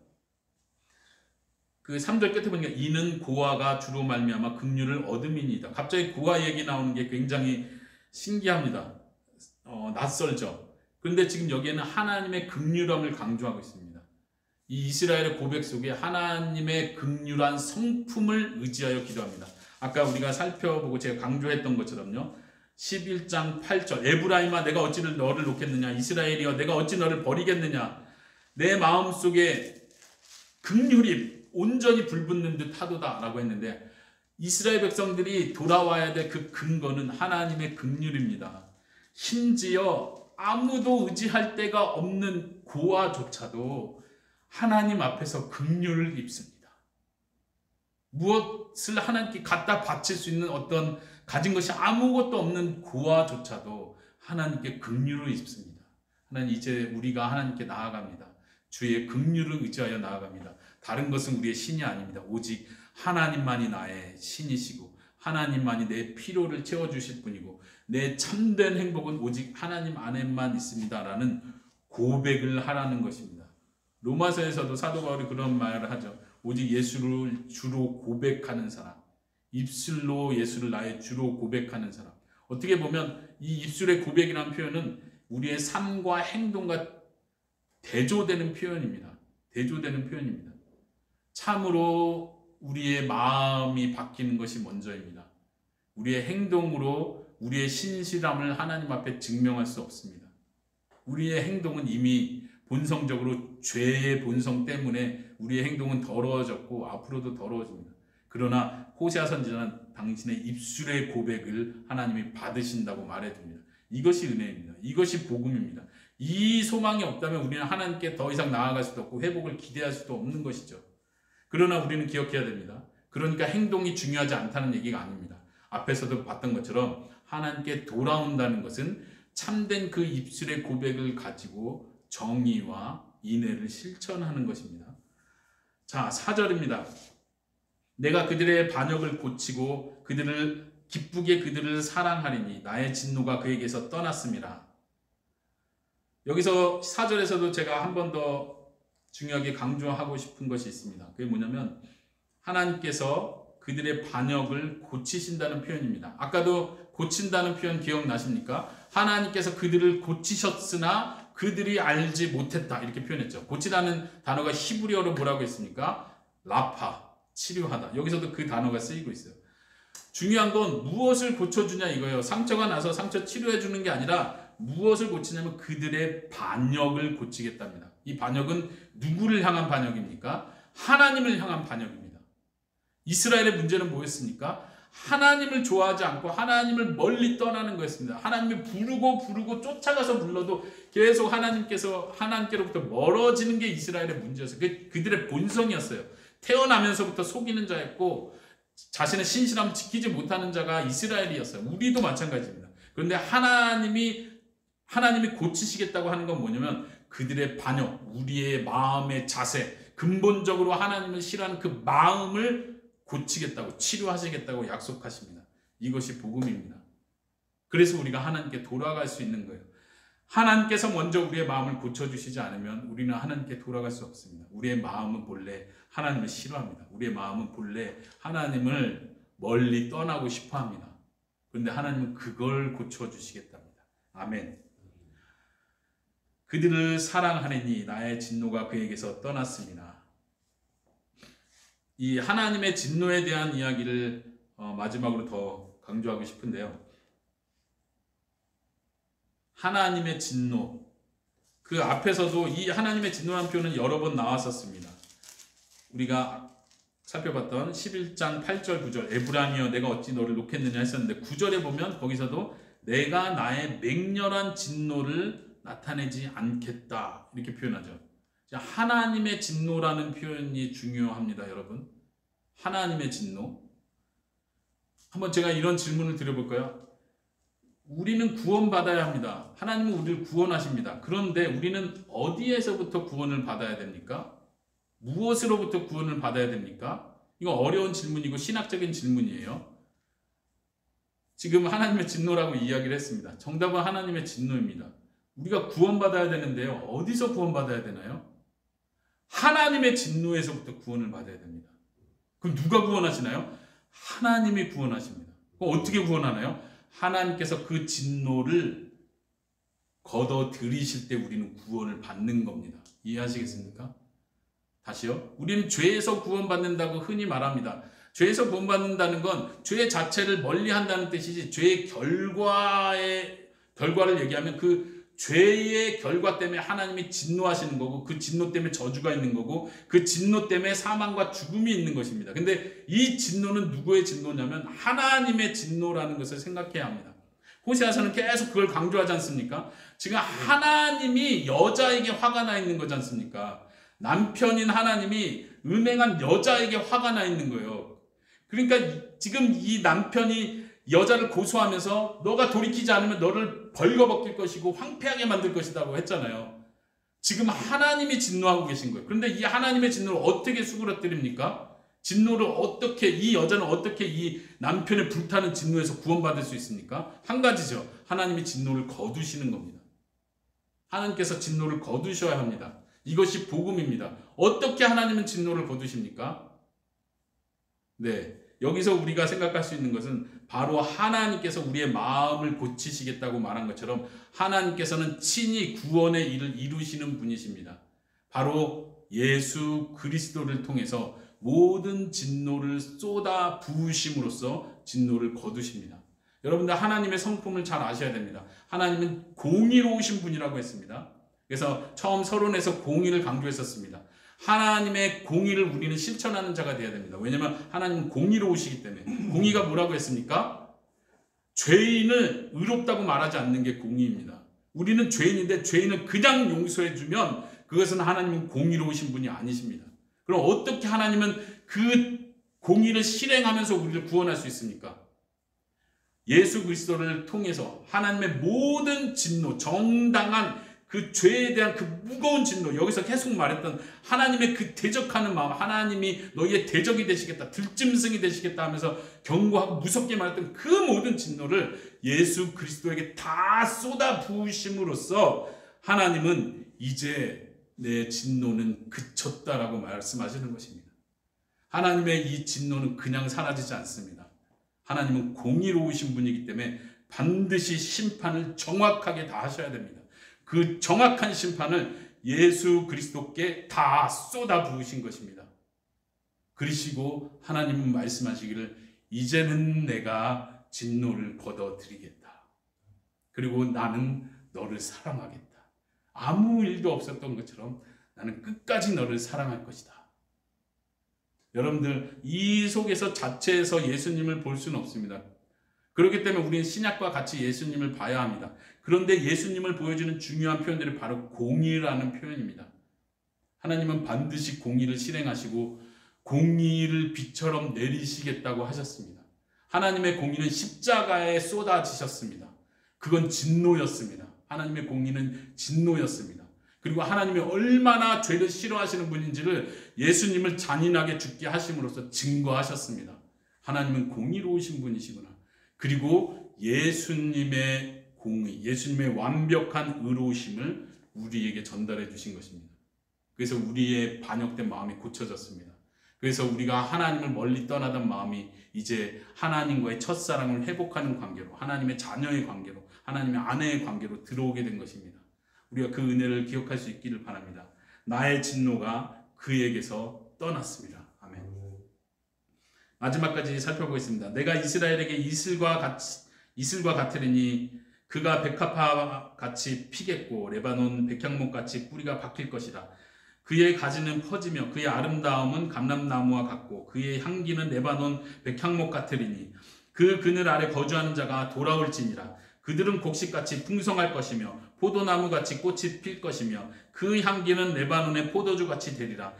그 3절 끝에 보니까 이는 고아가 주로 말미암아 긍휼을 얻음이니이다. 갑자기 고아 얘기 나오는 게 굉장히 신기합니다. 낯설죠. 그런데 지금 여기에는 하나님의 긍휼함을 강조하고 있습니다. 이 이스라엘의 고백 속에 하나님의 긍휼한 성품을 의지하여 기도합니다. 아까 우리가 살펴보고 제가 강조했던 것처럼요. 11장 8절 에브라임아 내가 어찌 너를 놓겠느냐, 이스라엘이여 내가 어찌 너를 버리겠느냐, 내 마음속에 긍휼이 온전히 불붙는 듯 하도다 라고 했는데, 이스라엘 백성들이 돌아와야 될 그 근거는 하나님의 긍휼입니다. 심지어 아무도 의지할 데가 없는 고아조차도 하나님 앞에서 긍휼을 입습니다. 무엇을 하나님께 갖다 바칠 수 있는 어떤 가진 것이 아무것도 없는 고아조차도 하나님께 긍휼을 입습니다. 하나님, 이제 우리가 하나님께 나아갑니다. 주의 긍휼을 의지하여 나아갑니다. 다른 것은 우리의 신이 아닙니다. 오직 하나님만이 나의 신이시고 하나님만이 내 필요를 채워주실 분이고 내 참된 행복은 오직 하나님 안에만 있습니다 라는 고백을 하라는 것입니다. 로마서에서도 사도 바울이 그런 말을 하죠. 오직 예수를 주로 고백하는 사람, 입술로 예수를 나의 주로 고백하는 사람. 어떻게 보면 이 입술의 고백이라는 표현은 우리의 삶과 행동과 대조되는 표현입니다. 대조되는 표현입니다. 참으로 우리의 마음이 바뀌는 것이 먼저입니다. 우리의 행동으로 우리의 신실함을 하나님 앞에 증명할 수 없습니다. 우리의 행동은 이미 본성적으로 죄의 본성 때문에 우리의 행동은 더러워졌고 앞으로도 더러워집니다. 그러나 호세아 선지자는 당신의 입술의 고백을 하나님이 받으신다고 말해줍니다. 이것이 은혜입니다. 이것이 복음입니다. 이 소망이 없다면 우리는 하나님께 더 이상 나아갈 수도 없고 회복을 기대할 수도 없는 것이죠. 그러나 우리는 기억해야 됩니다. 그러니까 행동이 중요하지 않다는 얘기가 아닙니다. 앞에서도 봤던 것처럼 하나님께 돌아온다는 것은 참된 그 입술의 고백을 가지고 정의와 인애를 실천하는 것입니다. 자, 4절입니다. 내가 그들의 반역을 고치고 그들을 기쁘게 그들을 사랑하리니 나의 진노가 그에게서 떠났음이라. 여기서 4절에서도 제가 한 번 더 중요하게 강조하고 싶은 것이 있습니다. 그게 뭐냐면 하나님께서 그들의 반역을 고치신다는 표현입니다. 아까도 고친다는 표현 기억나십니까? 하나님께서 그들을 고치셨으나 그들이 알지 못했다 이렇게 표현했죠. 고치라는 단어가 히브리어로 뭐라고 했습니까? 라파, 치료하다. 여기서도 그 단어가 쓰이고 있어요. 중요한 건 무엇을 고쳐주냐 이거예요. 상처가 나서 상처 치료해 주는 게 아니라 무엇을 고치냐면 그들의 반역을 고치겠답니다. 이 반역은 누구를 향한 반역입니까? 하나님을 향한 반역입니다. 이스라엘의 문제는 뭐였습니까? 하나님을 좋아하지 않고 하나님을 멀리 떠나는 거였습니다. 하나님을 부르고 쫓아가서 불러도 계속 하나님께로부터 멀어지는 게 이스라엘의 문제였어요. 그들의 본성이었어요. 태어나면서부터 속이는 자였고 자신의 신실함을 지키지 못하는 자가 이스라엘이었어요. 우리도 마찬가지입니다. 그런데 하나님이 고치시겠다고 하는 건 뭐냐면 그들의 반역, 우리의 마음의 자세, 근본적으로 하나님을 싫어하는 그 마음을 고치겠다고, 치료하시겠다고 약속하십니다. 이것이 복음입니다. 그래서 우리가 하나님께 돌아갈 수 있는 거예요. 하나님께서 먼저 우리의 마음을 고쳐주시지 않으면 우리는 하나님께 돌아갈 수 없습니다. 우리의 마음은 본래 하나님을 싫어합니다. 우리의 마음은 본래 하나님을 멀리 떠나고 싶어합니다. 그런데 하나님은 그걸 고쳐주시겠답니다. 아멘. 그들을 사랑하리니 나의 진노가 그에게서 떠났습니다. 이 하나님의 진노에 대한 이야기를 마지막으로 더 강조하고 싶은데요. 하나님의 진노, 그 앞에서도 이 하나님의 진노라는 표현은 여러 번 나왔었습니다. 우리가 살펴봤던 11장 8절 9절 에브라임이여 내가 어찌 너를 놓겠느냐 했었는데 9절에 보면 거기서도 내가 나의 맹렬한 진노를 나타내지 않겠다 이렇게 표현하죠. 하나님의 진노라는 표현이 중요합니다. 여러분, 하나님의 진노. 한번 제가 이런 질문을 드려볼까요? 우리는 구원받아야 합니다. 하나님은 우리를 구원하십니다. 그런데 우리는 어디에서부터 구원을 받아야 됩니까? 무엇으로부터 구원을 받아야 됩니까? 이거 어려운 질문이고 신학적인 질문이에요. 지금 하나님의 진노라고 이야기를 했습니다. 정답은 하나님의 진노입니다. 우리가 구원받아야 되는데요. 어디서 구원받아야 되나요? 하나님의 진노에서부터 구원을 받아야 됩니다. 그럼 누가 구원하시나요? 하나님이 구원하십니다. 어떻게 구원하나요? 하나님께서 그 진노를 걷어 들이실 때 우리는 구원을 받는 겁니다. 이해하시겠습니까? 다시요. 우리는 죄에서 구원받는다고 흔히 말합니다. 죄에서 구원받는다는 건 죄 자체를 멀리한다는 뜻이지, 죄의 결과를 얘기하면 그 죄의 결과 때문에 하나님이 진노하시는 거고, 그 진노 때문에 저주가 있는 거고, 그 진노 때문에 사망과 죽음이 있는 것입니다. 근데 이 진노는 누구의 진노냐면 하나님의 진노라는 것을 생각해야 합니다. 호세아서는 계속 그걸 강조하지 않습니까? 지금 하나님이 여자에게 화가 나 있는 거지 않습니까? 남편인 하나님이 음행한 여자에게 화가 나 있는 거예요. 그러니까 지금 이 남편이 여자를 고소하면서 너가 돌이키지 않으면 너를 벌거벗길 것이고 황폐하게 만들 것이라고 했잖아요. 지금 하나님이 진노하고 계신 거예요. 그런데 이 하나님의 진노를 어떻게 수그러뜨립니까? 진노를 어떻게, 이 여자는 어떻게 이 남편의 불타는 진노에서 구원받을 수 있습니까? 한 가지죠. 하나님이 진노를 거두시는 겁니다. 하나님께서 진노를 거두셔야 합니다. 이것이 복음입니다. 어떻게 하나님은 진노를 거두십니까? 네, 여기서 우리가 생각할 수 있는 것은 바로 하나님께서 우리의 마음을 고치시겠다고 말한 것처럼 하나님께서는 친히 구원의 일을 이루시는 분이십니다. 바로 예수 그리스도를 통해서 모든 진노를 쏟아 부으심으로써 진노를 거두십니다. 여러분들 하나님의 성품을 잘 아셔야 됩니다. 하나님은 공의로우신 분이라고 했습니다. 그래서 처음 서론에서 공의를 강조했었습니다. 하나님의 공의를 우리는 실천하는 자가 되어야 됩니다. 왜냐하면 하나님은 공의로우시기 때문에. 공의가 뭐라고 했습니까? 죄인을 의롭다고 말하지 않는 게 공의입니다. 우리는 죄인인데 죄인을 그냥 용서해주면 그것은 하나님은 공의로우신 분이 아니십니다. 그럼 어떻게 하나님은 그 공의를 실행하면서 우리를 구원할 수 있습니까? 예수 그리스도를 통해서 하나님의 모든 진노, 정당한 그 죄에 대한 그 무거운 진노, 여기서 계속 말했던 하나님의 그 대적하는 마음, 하나님이 너희의 대적이 되시겠다, 들짐승이 되시겠다 하면서 경고하고 무섭게 말했던 그 모든 진노를 예수 그리스도에게 다 쏟아 부으심으로써 하나님은 이제 내 진노는 그쳤다라고 말씀하시는 것입니다. 하나님의 이 진노는 그냥 사라지지 않습니다. 하나님은 공의로우신 분이기 때문에 반드시 심판을 정확하게 다 하셔야 됩니다. 그 정확한 심판을 예수 그리스도께 다 쏟아 부으신 것입니다. 그러시고 하나님은 말씀하시기를 이제는 내가 진노를 걷어드리겠다. 그리고 나는 너를 사랑하겠다. 아무 일도 없었던 것처럼 나는 끝까지 너를 사랑할 것이다. 여러분들 이 속에서 자체에서 예수님을 볼 수는 없습니다. 그렇기 때문에 우리는 신약과 같이 예수님을 봐야 합니다. 그런데 예수님을 보여주는 중요한 표현들이 바로 공의라는 표현입니다. 하나님은 반드시 공의를 실행하시고 공의를 비처럼 내리시겠다고 하셨습니다. 하나님의 공의는 십자가에 쏟아지셨습니다. 그건 진노였습니다. 하나님의 공의는 진노였습니다. 그리고 하나님이 얼마나 죄를 싫어하시는 분인지를 예수님을 잔인하게 죽게 하심으로써 증거하셨습니다. 하나님은 공의로우신 분이시구나. 그리고 예수님의 공의, 예수님의 완벽한 의로우심을 우리에게 전달해 주신 것입니다. 그래서 우리의 반역된 마음이 고쳐졌습니다. 그래서 우리가 하나님을 멀리 떠나던 마음이 이제 하나님과의 첫사랑을 회복하는 관계로, 하나님의 자녀의 관계로, 하나님의 아내의 관계로 들어오게 된 것입니다. 우리가 그 은혜를 기억할 수 있기를 바랍니다. 나의 진노가 그에게서 떠났습니다. 아멘. 마지막까지 살펴보겠습니다. 내가 이스라엘에게 이슬과 같으리니 그가 백합화 같이 피겠고 레바논 백향목 같이 뿌리가 박힐 것이라. 그의 가지는 퍼지며 그의 아름다움은 감람나무와 같고 그의 향기는 레바논 백향목 같으리니 그 그늘 아래 거주하는 자가 돌아올지니라. 그들은 곡식같이 풍성할 것이며 포도나무같이 꽃이 필 것이며 그 향기는 레바논의 포도주같이 되리라.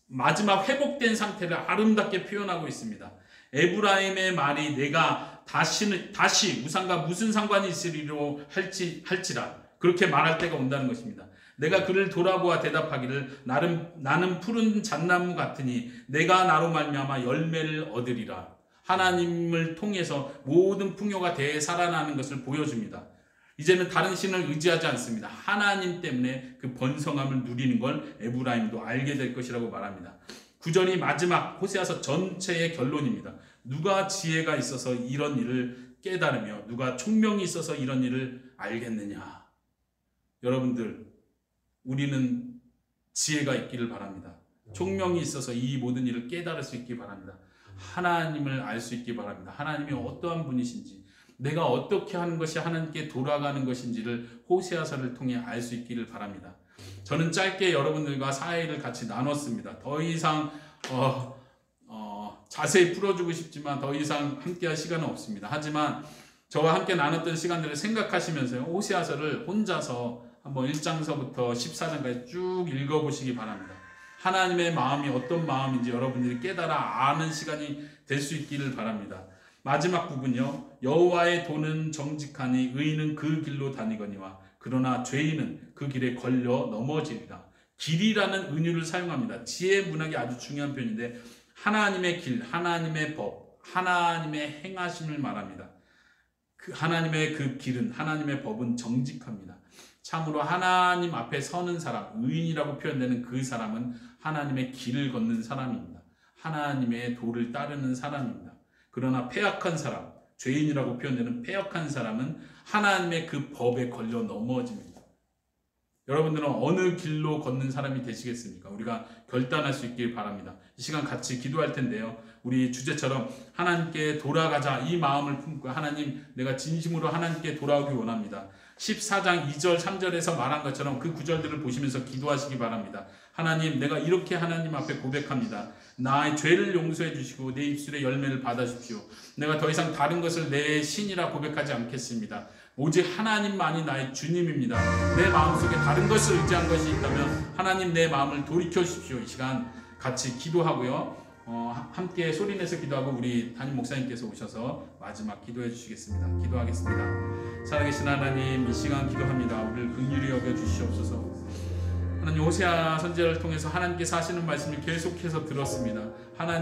마지막 회복된 상태를 아름답게 표현하고 있습니다. 에브라임의 말이 내가 다시 우상과 무슨 상관이 있으리로 할지라 그렇게 말할 때가 온다는 것입니다. 내가 그를 돌아보아 대답하기를 나는 푸른 잣나무 같으니 내가 나로 말미암아 열매를 얻으리라. 하나님을 통해서 모든 풍요가 되살아나는 것을 보여줍니다. 이제는 다른 신을 의지하지 않습니다. 하나님 때문에 그 번성함을 누리는 걸 에브라임도 알게 될 것이라고 말합니다. 9절이 마지막 호세아서 전체의 결론입니다. 누가 지혜가 있어서 이런 일을 깨달으며 누가 총명이 있어서 이런 일을 알겠느냐. 여러분들, 우리는 지혜가 있기를 바랍니다. 총명이 있어서 이 모든 일을 깨달을 수 있기 바랍니다. 하나님을 알 수 있기 바랍니다. 하나님이 어떠한 분이신지, 내가 어떻게 하는 것이 하나님께 돌아가는 것인지를 호세아서를 통해 알 수 있기를 바랍니다. 저는 짧게 여러분들과 사회를 같이 나눴습니다. 더 이상 자세히 풀어주고 싶지만 더 이상 함께할 시간은 없습니다. 하지만 저와 함께 나눴던 시간들을 생각하시면서 호세아서를 혼자서 한번 1장서부터 14장까지 쭉 읽어보시기 바랍니다. 하나님의 마음이 어떤 마음인지 여러분들이 깨달아 아는 시간이 될 수 있기를 바랍니다. 마지막 부분요. 여호와의 도는 정직하니 의인은 그 길로 다니거니와 그러나 죄인은 그 길에 걸려 넘어지리라. 길이라는 은유를 사용합니다. 지혜 문학이 아주 중요한 표현인데 하나님의 길, 하나님의 법, 하나님의 행하심을 말합니다. 하나님의 그 길은, 하나님의 법은 정직합니다. 참으로 하나님 앞에 서는 사람, 의인이라고 표현되는 그 사람은 하나님의 길을 걷는 사람입니다. 하나님의 도를 따르는 사람입니다. 그러나 패역한 사람, 죄인이라고 표현되는 패역한 사람은 하나님의 그 법에 걸려 넘어집니다. 여러분들은 어느 길로 걷는 사람이 되시겠습니까? 우리가 결단할 수 있길 바랍니다. 이 시간 같이 기도할 텐데요. 우리 주제처럼 하나님께 돌아가자 이 마음을 품고 하나님, 내가 진심으로 하나님께 돌아오기 원합니다. 14장 2절 3절에서 말한 것처럼 그 구절들을 보시면서 기도하시기 바랍니다. 하나님, 내가 이렇게 하나님 앞에 고백합니다. 나의 죄를 용서해 주시고 내 입술의 열매를 받아주십시오. 내가 더 이상 다른 것을 내 신이라 고백하지 않겠습니다. 오직 하나님만이 나의 주님입니다. 내 마음속에 다른 것을 의지한 것이 있다면 하나님, 내 마음을 돌이켜 주십시오. 이 시간 같이 기도하고요. 함께 소리내서 기도하고 우리 담임 목사님께서 오셔서 마지막 기도해 주시겠습니다. 기도하겠습니다. 살아계신 하나님, 이 시간 기도합니다. 우리를 긍휼히 여겨 주시옵소서. 하나님, 호세아 선지자를 통해서 하나님께서 하시는 말씀을 계속해서 들었습니다. 하나님